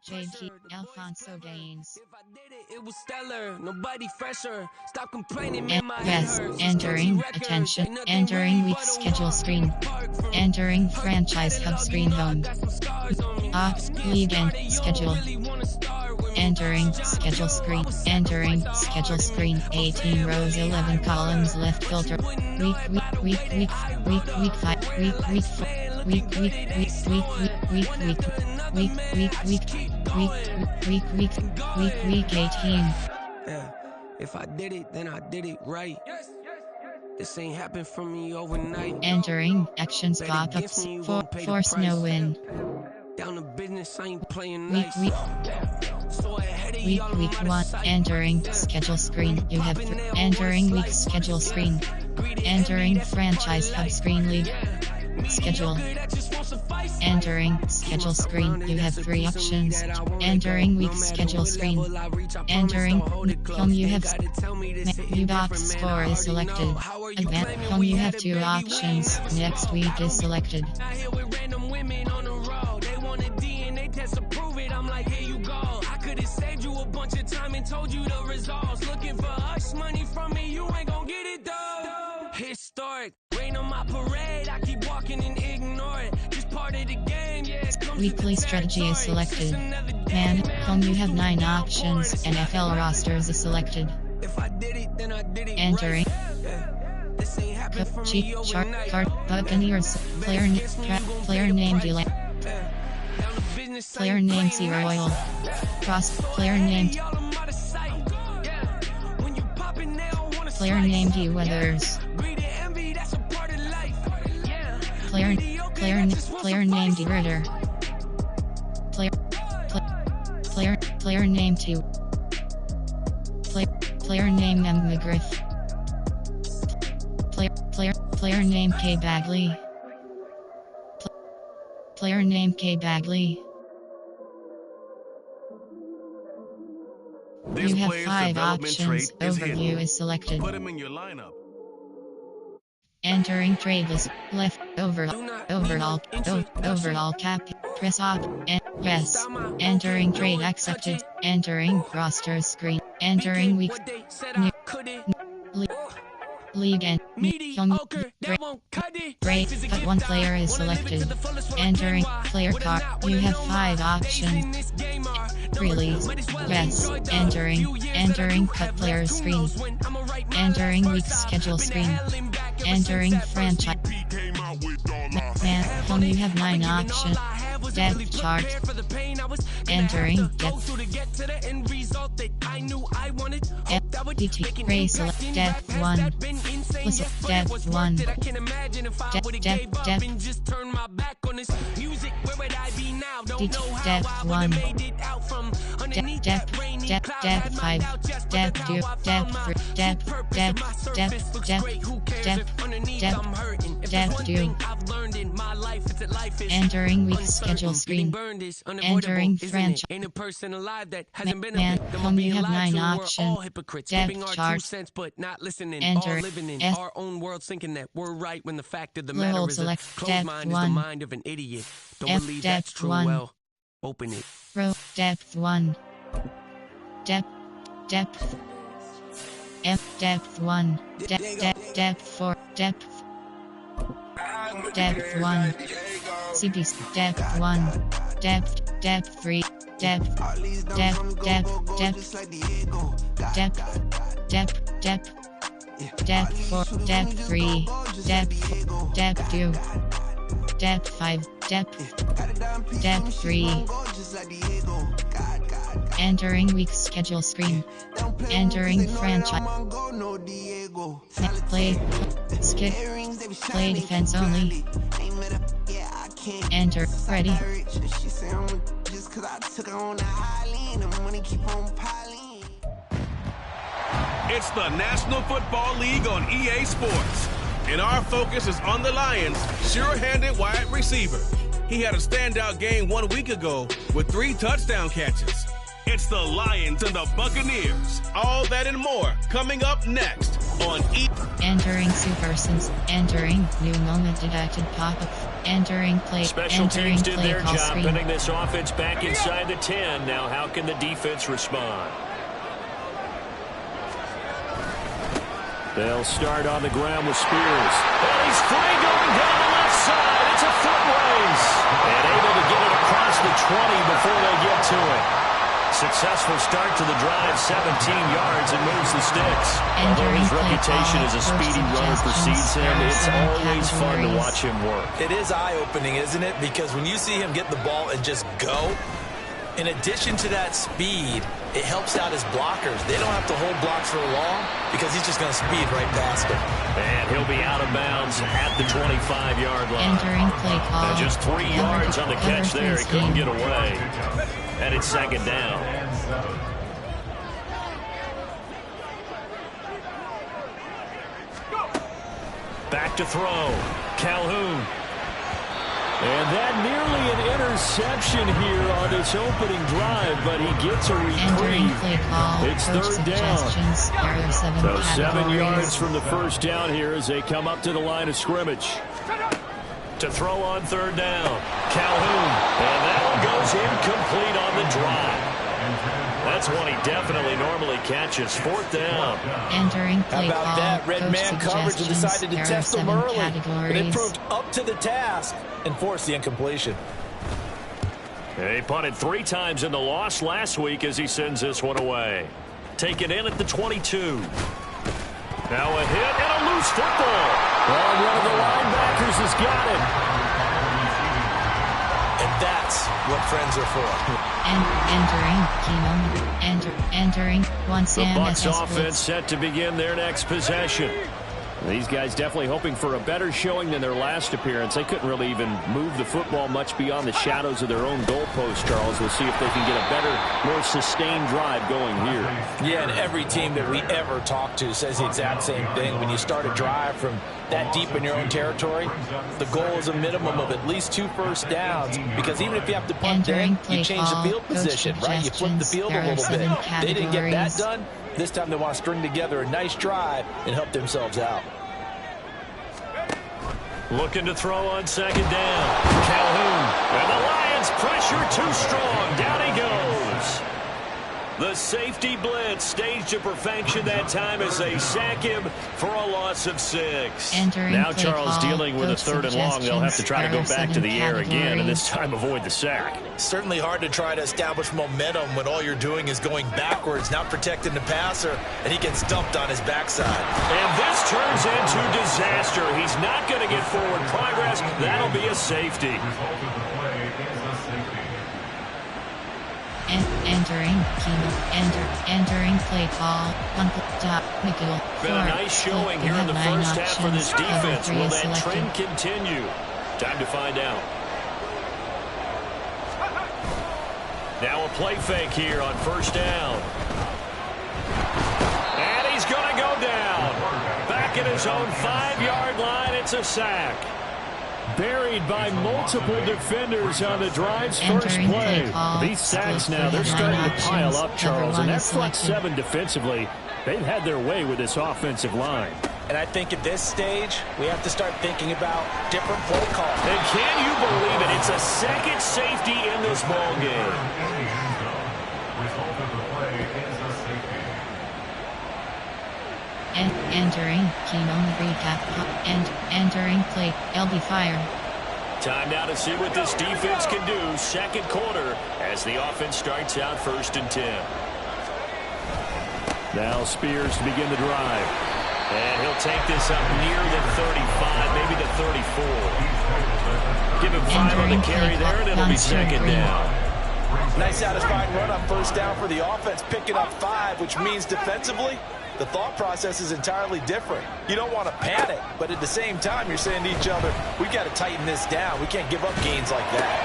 A: JG Alfonso Gaines.
B: If I did it, it was stellar. Nobody fresher. Stop complaining, man. My
A: yes,
B: head hurts.
A: entering attention. Entering week schedule screen. Entering franchise hub screen home. League and schedule. Entering schedule screen. Entering schedule screen. 18 rows, 11 columns, left filter. Week 5. Week 4. Week 18.
B: Yeah. If I did it, then I did it right. This ain't happened for me overnight.
A: Entering actions pop-ups. Force no win.
B: Down to business, I ain't playing nice. Week
A: 1. Entering schedule screen. You have entering week schedule screen. Entering franchise hub screen league. Schedule. Entering schedule screen. You have 3 options. Entering week schedule screen. Entering home. You have new box score is selected. Event home. You have 2 options. Next week is selected.
B: To prove it, I'm like, here you go. I could've saved you a bunch of time and told you the results. Looking for hush money from me, you ain't gon' get it though. Historic, rain on my parade. I keep walking and ignore it. Just part of the game, yeah.
A: Weekly strategy is selected. Man, home you have 9 options. NFL rosters is selected.
B: If I did it, then I did it.
A: Entering.
B: This ain't happened for
A: cheat
B: me
A: chart
B: overnight.
A: card Buccaneers player name delay. Player name C Royal. Cross player name. Player name D Weathers. Player name D Ritter. Player name T. Player name M McGriff. Player name K Bagley. Player name K Bagley.
H: This
A: You have
H: player's
A: 5
H: development
A: options.
H: trait is hidden.
A: Overview is selected.
H: Put him in your lineup.
A: Entering trade list. Left. Overall cap. Press up. Yes. Entering trade accepted. Entering roster screen. Entering week. League and break. Cut 1 player is selected. Entering player card. You have 5 options. Release. Yes. Entering cut player screen. Entering week schedule screen. Entering franchise. Man, you have 9 options. Depth chart. Entering depth. FDT race depth 1. Whistle depth 1. Depth. Depth 1. Depth 5. Depth 2. Depth 2. Entering week schedule screen. Entering franchise. Man, you have 9 options. Depth chart. Enter.
B: Our own world thinking that we're right when the fact of the matter is a closed mind is the mind of an idiot. Don't believe that's true. Well, open it.
A: Row depth 1. Depth. Depth 1. Depth 4. Depth 1. CP depth 1. Depth 3. Depth 4. Depth 3. Depth 2. Depth 5. Depth 3. Entering week schedule screen. Entering franchise. Play. Skip. Play defense only. Enter. Ready.
H: It's the National Football League on EA Sports. And our focus is on the Lions' sure-handed wide receiver. He had a standout game 1 week ago with 3 touchdown catches. It's the Lions and the Buccaneers. All that and more coming up next on
A: Entering Super Sense. Entering new moment detected pop-up. Entering play.
I: Special teams did their job
A: screen.
I: putting this offense back inside the 10. Now how can the defense respond? They'll start on the ground with Spears. And he's free going down the left side. It's a foot race. And able to get it across the 20 before they get to it. Successful start to the drive, 17 yards, and moves the sticks. Although his reputation as a speedy runner precedes him, it's always fun to watch him work.
J: It is eye-opening, isn't it? Because when you see him get the ball and just go, in addition to that speed, it helps out his blockers. They don't have to hold blocks for long because he's just going to speed right past them.
I: And he'll be out of bounds at the 25-yard line.
A: Entering play call.
I: And just 3 yards on the catch there. He couldn't get away. And it's second down. Back to throw. Calhoun.
L: And that nearly an interception here on this opening drive, but he gets a reprieve. It's third down. So 7 yards from the first down here as they come up to the line of scrimmage.
I: To throw on third down. Calhoun. And that one goes incomplete on the drive. That's one he definitely normally catches. Fourth down.
A: Entering play
J: How about that? Red man coverage and decided to test them early. But it proved up to the task and forced the incompletion.
I: He punted 3 times in the loss last week as he sends this one away. Taken in at the 22. Now a hit and a loose football.
L: Well, one of the linebackers has got it.
J: And that's what friends are for.
A: Entering one
I: The Bucs offense set to begin their next possession.
L: These guys definitely hoping for a better showing than their last appearance. They couldn't really even move the football much beyond the shadows of their own goalpost, Charles. We'll see if they can get a better, more sustained drive going here.
J: Yeah, and every team that we ever talk to says the exact same thing. When you start a drive from that deep in your own territory, the goal is a minimum of at least 2 first downs, because even if you have to punt then, you change the field position, right? You flip the field a little bit. They didn't get that done. This time they want to string together a nice drive and help themselves out.
I: Looking to throw on 2nd down. Calhoun. And the Lions pressure too strong. Down he goes. The safety blitz staged to perfection that time as they sack him for a loss of 6.
L: Now Charles dealing with a 3rd and long. They'll have to try to go back to the air again and this time avoid the sack.
J: Certainly hard to try to establish momentum when all you're doing is going backwards, not protecting the passer, and he gets dumped on his backside.
I: And this turns into disaster. He's not going to get forward progress. That'll be a safety.
A: Entering play call.
I: Been a nice showing here in the first half for this defense. Will that trend continue? Time to find out. Now a play fake here on 1st down. And he's going to go down. Back at his own 5-yard line. It's a sack.
L: Buried by multiple defenders on the drive's first play. These sacks now, they're starting to pile up, Charles, and that front 7 defensively, they've had their way with this offensive line.
J: And I think at this stage, we have to start thinking about different play calls.
I: And can you believe it? It's a second safety in this ball game.
A: Entering recap and entering play LB fire.
I: Time now to see what this defense can do. 2nd quarter as the offense starts out 1st and 10.
L: Now Spears to begin the drive.
I: And he'll take this up near the 35, maybe the 34. Give him 5 on the carry there, and it'll be 2nd down.
J: Nice satisfying run on 1st down for the offense, picking up 5, which means defensively, the thought process is entirely different. You don't want to panic, but at the same time, you're saying to each other, we got to tighten this down. We can't give up gains like that.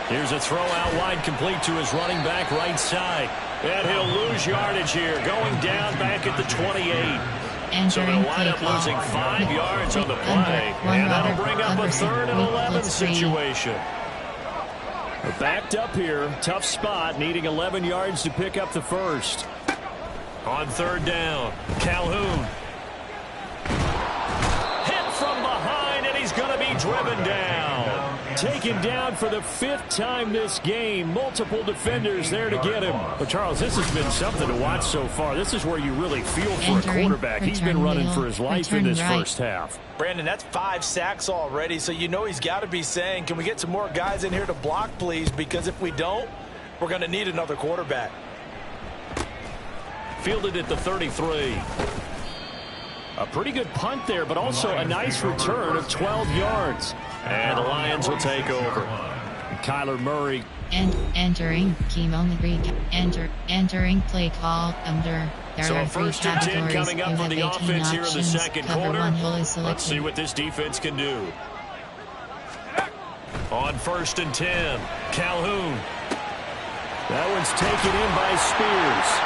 I: Here's a throw out wide, complete to his running back right side. And he'll lose yardage here, going down back at the 28. So they'll wind up losing 5 yards on the play, and that'll bring up a 3rd and 11 situation.
L: We're backed up here. Tough spot, needing 11 yards to pick up the first.
I: On 3rd down, Calhoun. Hit from behind, and he's going to be driven down.
L: Taken down for the 5th time this game. Multiple defenders there to get him. But, Charles, this has been something to watch so far. This is where you really feel for a quarterback. He's been running for his life in this first half.
J: Brandon, that's 5 sacks already, so you know he's got to be saying, can we get some more guys in here to block, please? Because if we don't, we're going to need another quarterback.
I: Fielded at the 33.
L: A pretty good punt there, but also a nice return of 12 yards.
I: And the Lions will take over.
L: Kyler Murray.
A: And entering entering play call under.
I: So a 1st and 10 coming up for the offense here in the 2nd quarter. Let's see what this defense can do. On 1st and 10, Calhoun.
L: That one's taken in by Spears.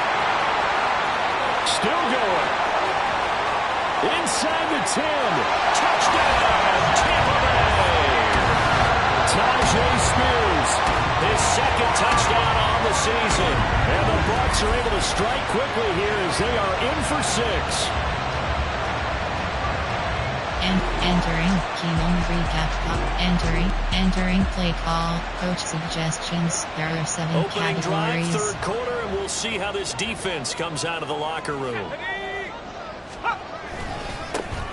L: Still going. Inside the 10.
I: Touchdown, Tampa Bay.
L: Tajay Spears.
I: His 2nd touchdown on the season.
L: And the Bucs are able to strike quickly here as they are in for 6.
A: And entering recap entering play call, coach suggestions. There are 7
I: Opening
A: categories.
I: Drive, 3rd quarter, and we'll see how this defense comes out of the locker room.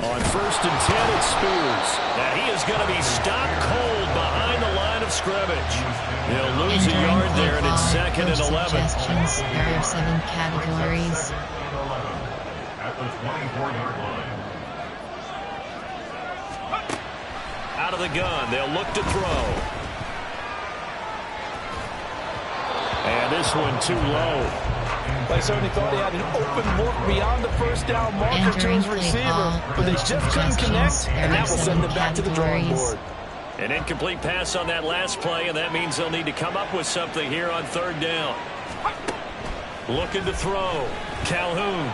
L: On 1st and 10, it's Spears.
I: Now he is going to be stopped cold behind the line of scrimmage. He'll lose a yard there, and it's 2nd and 11.
A: There are 7 categories.
F: At the 24-yard line.
I: Out of the gun, they'll look to throw.
L: And this one too low.
J: I certainly thought he had an open look beyond the 1st down marker to his receiver, but they just couldn't connect, and that will send them back to the drawing board.
I: An incomplete pass on that last play, and that means they'll need to come up with something here on 3rd down. Looking to throw. Calhoun.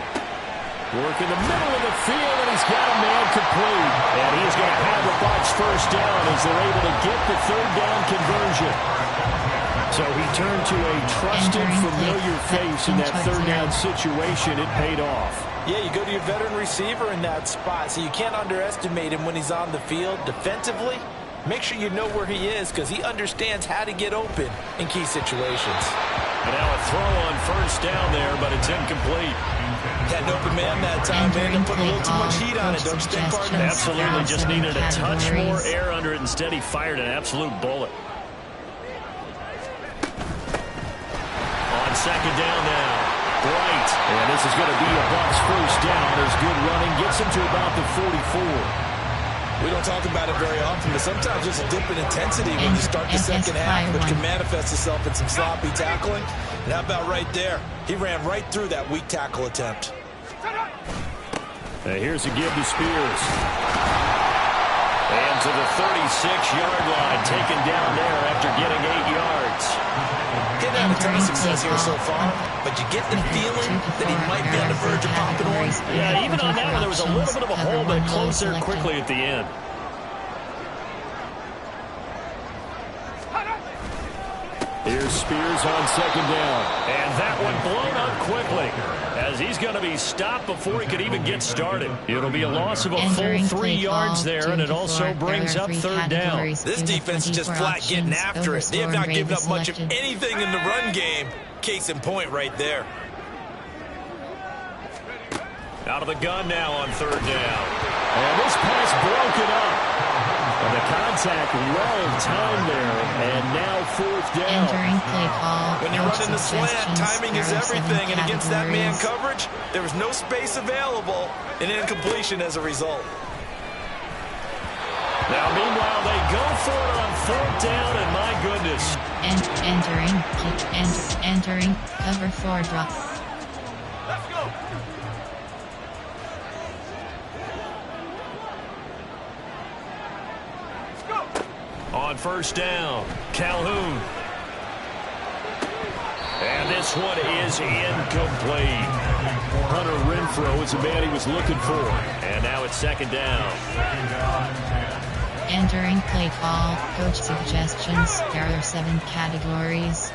L: Work in the middle of the field, and he's got a man complete. And he's going to have the Bucs first down as they're able to get the third down conversion. So he turned to a trusted, familiar face in that third down situation. It paid off.
K: Yeah, you go to your veteran receiver in that spot, so you can't underestimate him when he's on the field defensively. Make sure you know where he is because he understands how to get open in key situations.
L: And now a throw on first down there, but it's incomplete.
K: Had an open man that time, man, and put a little too much heat on it, don't you think, partner?
L: Absolutely, just needed a touch more air under it. Instead, he fired an absolute bullet. On second down now, Bright. And this is going to be a Bucs first down. There's good running, gets him to about the 44.
K: We don't talk about it very often, but sometimes there's a dip in intensity when you start the second half, which can manifest itself in some sloppy tackling. And how about right there? He ran right through that weak tackle attempt.
L: Here's a give to Spears. And to the 36-yard line, taken down there after getting 8 yards.
K: Getting had a ton of success here so far, but you get the feeling that he might be on the verge of popping one.
L: Yeah, even on that one, there was a little bit of a hole, but it closed there quickly at the end. Here's Spears on second down. And that one blown up quickly as he's going to be stopped before he could even get started. It'll be a loss of a full 3 yards there, and it also brings up third down.
K: This defense is just flat getting after it. They have not given up much of anything in the run game. Case in point right there.
L: Out of the gun now on third down. And this pass broken up. And the contact well timed there, and now fourth down.
A: Entering play call.
K: When you're running the slant, timing is everything, and against that man coverage, there was no space available, and incompletion as a result.
L: Now, meanwhile, they go for it on fourth down, and my goodness.
A: Entering cover 4 drop.
K: Let's go.
L: On first down, Calhoun. And this one is incomplete. Hunter Renfrow is the man he was looking for. And now it's second down.
A: Entering play call, coach suggestions. There are 7 categories.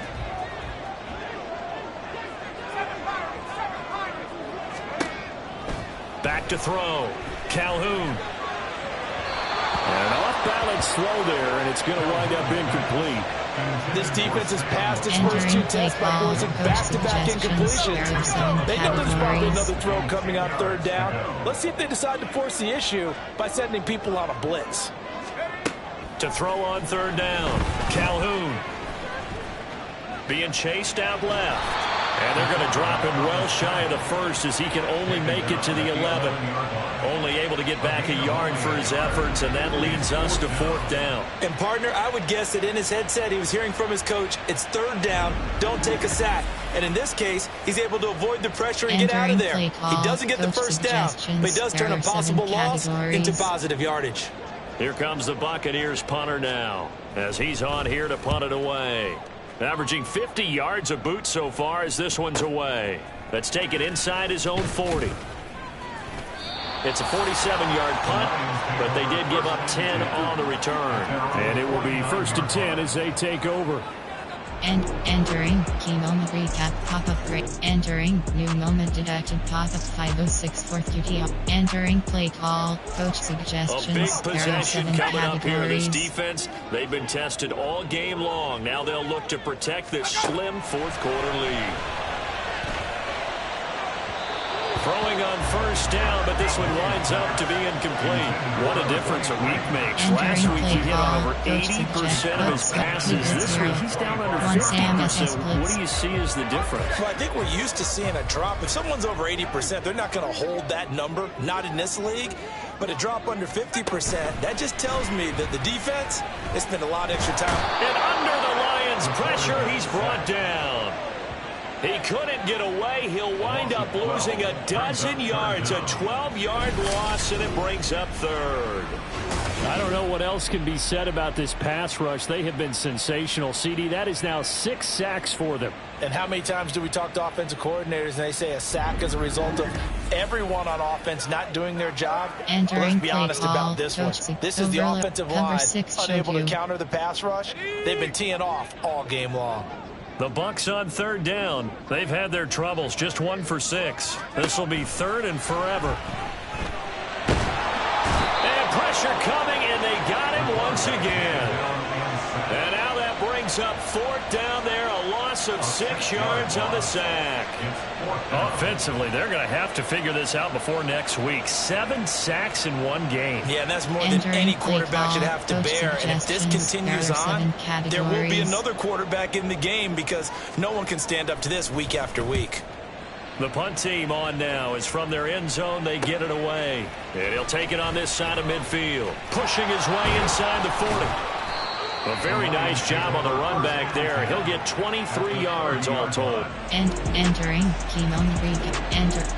L: Back to throw, Calhoun. And an off-balance throw there, and it's going to wind up incomplete.
K: This defense has passed its first 2 tests by forcing back-to-back incompletions. They know there's probably another throw coming on third down. Let's see if they decide to force the issue by sending people on a blitz.
L: To throw on third down, Calhoun. Being chased out left. And they're going to drop him well shy of the first as he can only make it to the 11. Only able to get back a yard for his efforts, and that leads us to fourth down.
K: And, partner, I would guess that in his headset he was hearing from his coach, it's third down, don't take a sack. And in this case, he's able to avoid the pressure and get out of there. He doesn't get the first down, but he does turn a possible loss into positive yardage.
L: Here comes the Buccaneers punter now as he's on here to punt it away. Averaging 50 yards a boot so far as this one's away. Let's take it inside his own 40. It's a 47-yard punt, but they did give up 10 on the return. And it will be 1st and 10 as they take over.
A: And entering key moment recap pop-up break. Entering new moment detected pop-up 506 4th QT. Entering play call coach suggestions.
L: A big possession coming up here in this
A: categories.
L: defense. They've been tested all game long. Now they'll look to protect this slim fourth-quarter lead. Throwing on first down, but this one winds up to be incomplete. What a difference a week makes. Last week he hit on over 80% of his passes. This week he's down under 50%. What do you see as the difference?
K: Well, I think we're used to seeing a drop. If someone's over 80%, they're not going to hold that number, not in this league. But a drop under 50%, that just tells me that the defense, they spent a lot of extra time.
L: And under the Lions' pressure, he's brought down. He couldn't get away. He'll wind up losing a dozen yards, a 12-yard loss, and it brings up third. I don't know what else can be said about this pass rush. They have been sensational. CD, that is now 6 sacks for them.
K: And how many times do we talk to offensive coordinators and they say a sack as a result of everyone on offense not doing their job? Well, let's be honest about this one. This is the offensive line unable to counter the pass rush. They've been teeing off all game long.
L: The Bucs on 3rd down. They've had their troubles, just 1 for 6. This will be 3rd and forever. And pressure coming, and they got him once again. And now that brings up 4th down there, a loss of 6 yards on the sack. Offensively, they're going to have to figure this out before next week. 7 sacks in 1 game.
K: Yeah, and that's more than any quarterback should have to bear. And if this continues on, there will be another quarterback in the game because no one can stand up to this week after week.
L: The punt team on now is from their end zone. They get it away. And he'll take it on this side of midfield. Pushing his way inside the 40. A very nice job on the run back there. He'll get 23 yards all told.
A: And entering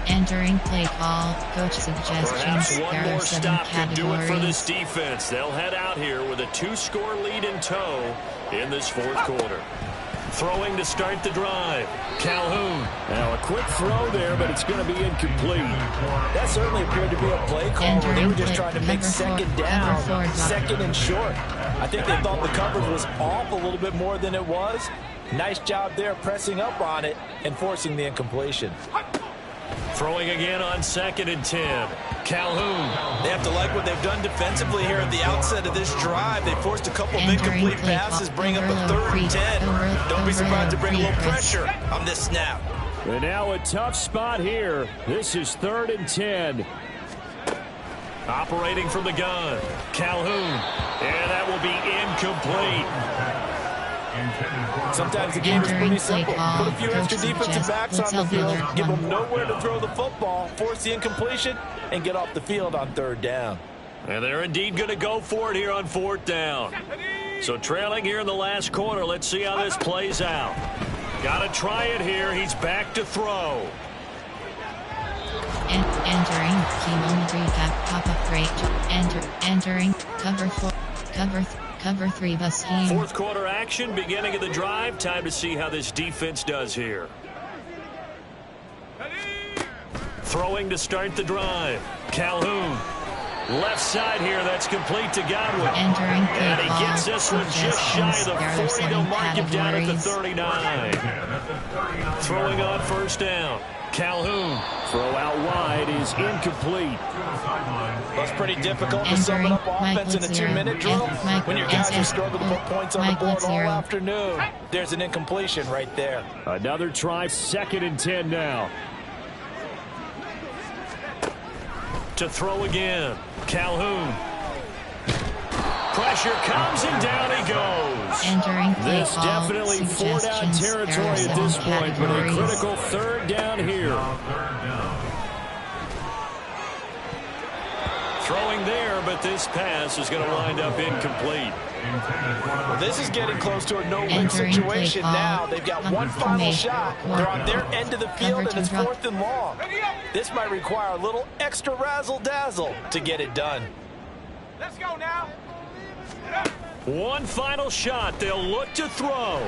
A: entering play call. Coach suggestions.
L: Perhaps one more stop could do it for this
A: categories.
L: defense. They'll head out here with a 2-score lead in tow in this 4th quarter. Throwing to start the drive. Calhoun. Now a quick throw there, but it's going to be incomplete.
K: That certainly appeared to be a play call where they were just trying to make second down, second and short. I think they thought the coverage was off a little bit more than it was. Nice job there pressing up on it and forcing the incompletion.
L: Throwing again on 2nd and 10. Calhoun.
K: They have to like what they've done defensively here at the outset of this drive. They forced a couple of incomplete passes, bring up a 3rd and 10. Don't be surprised to bring a little pressure on this snap.
L: And now a tough spot here. This is 3rd and 10. Operating from the gun. Calhoun. And that will be incomplete.
K: Sometimes the game is pretty simple. Put a few extra defensive backs on the field, give them nowhere to throw the football, force the incompletion, and get off the field on 3rd down.
L: And they're indeed going to go for it here on 4th down. So trailing here in the last quarter, let's see how this plays out. Got to try it here. He's back to throw.
A: Entering Keynote recap pop-up rate. Entering cover 3 bus team.
L: 4th quarter action, beginning of the drive. Time to see how this defense does here. Throwing to start the drive. Calhoun. Left side here, that's complete to Godwin. And he gets this one just shy of the 40. They'll mark him down at the 39. Throwing on 1st down. Calhoun. Throw out wide is incomplete.
K: That's pretty difficult to sum it up offense in a 2-minute drill. When your guys are struggling to put points on the board all afternoon, there's an incompletion right there.
L: Another try, 2nd and 10 now. To throw again. Calhoun. Pressure comes and down he goes. This definitely 4-down territory at this point, but a critical 3rd down here. Throwing there, but this pass is going to wind up incomplete.
K: Well, this is getting close to a no-win situation now. They've got one final shot. They're on their end of the field, and it's 4th and long. This might require a little extra razzle-dazzle to get it done.
M: Let's go now.
L: One final shot. They'll look to throw.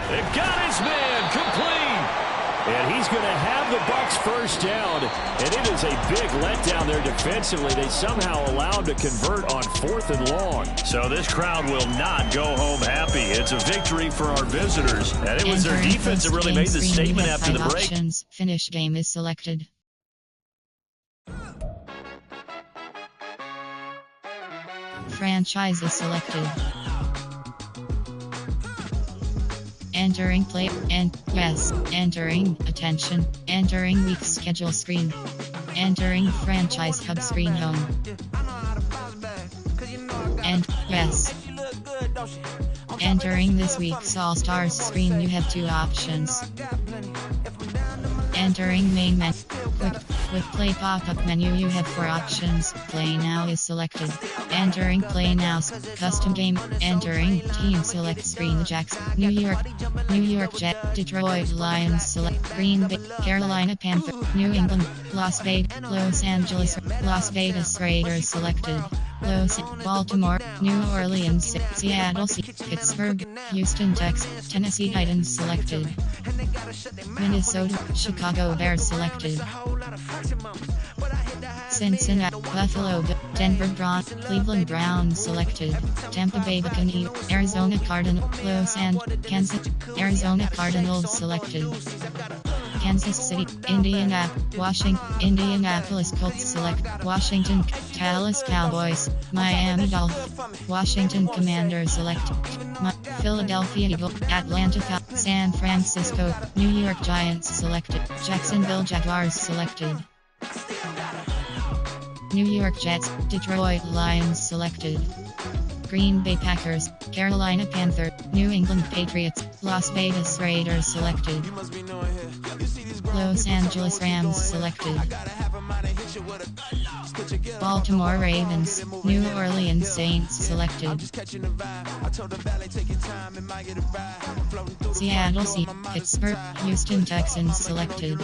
L: They've got his man complete. And he's going to have the Bucs 1st down. And it is a big letdown there defensively. They somehow allow him to convert on 4th and long. So this crowd will not go home happy. It's a victory for our visitors. And it was their defense that really made the statement after the break.
A: Finish game is selected. Franchise is selected. Entering play and yes, entering attention, entering week schedule screen, entering franchise hub screen home, and yes, entering this week's All Stars screen. You have 2 options. Entering main menu. Quick play pop-up menu you have 4 options. Play now is selected. Entering play now. Custom game. Entering team select screen. Jacks. New York Jet. Detroit Lions select. Green Bay. Carolina Panther. New England. Las Vegas Raiders selected. Baltimore, New Orleans, Seattle, Pittsburgh, Houston, Texas, Tennessee Titans selected. Minnesota, Chicago Bears selected. Cincinnati, Buffalo, Denver Broncos, Cleveland Browns selected. Tampa Bay Buccaneers, Arizona Cardinals, Kansas, Arizona Cardinals selected. Kansas City, Indianapolis Colts select, Washington, Dallas Cowboys, Miami Dolphins, Washington Commanders select, Philadelphia Eagles, Atlanta Falcons, San Francisco, New York Giants selected, Jacksonville Jaguars selected. New York Jets, Detroit Lions selected. Green Bay Packers, Carolina Panther, New England Patriots, Las Vegas Raiders selected. Los Angeles Rams selected. Baltimore Ravens, New Orleans Saints selected. Seattle Pittsburgh, Houston Texans selected.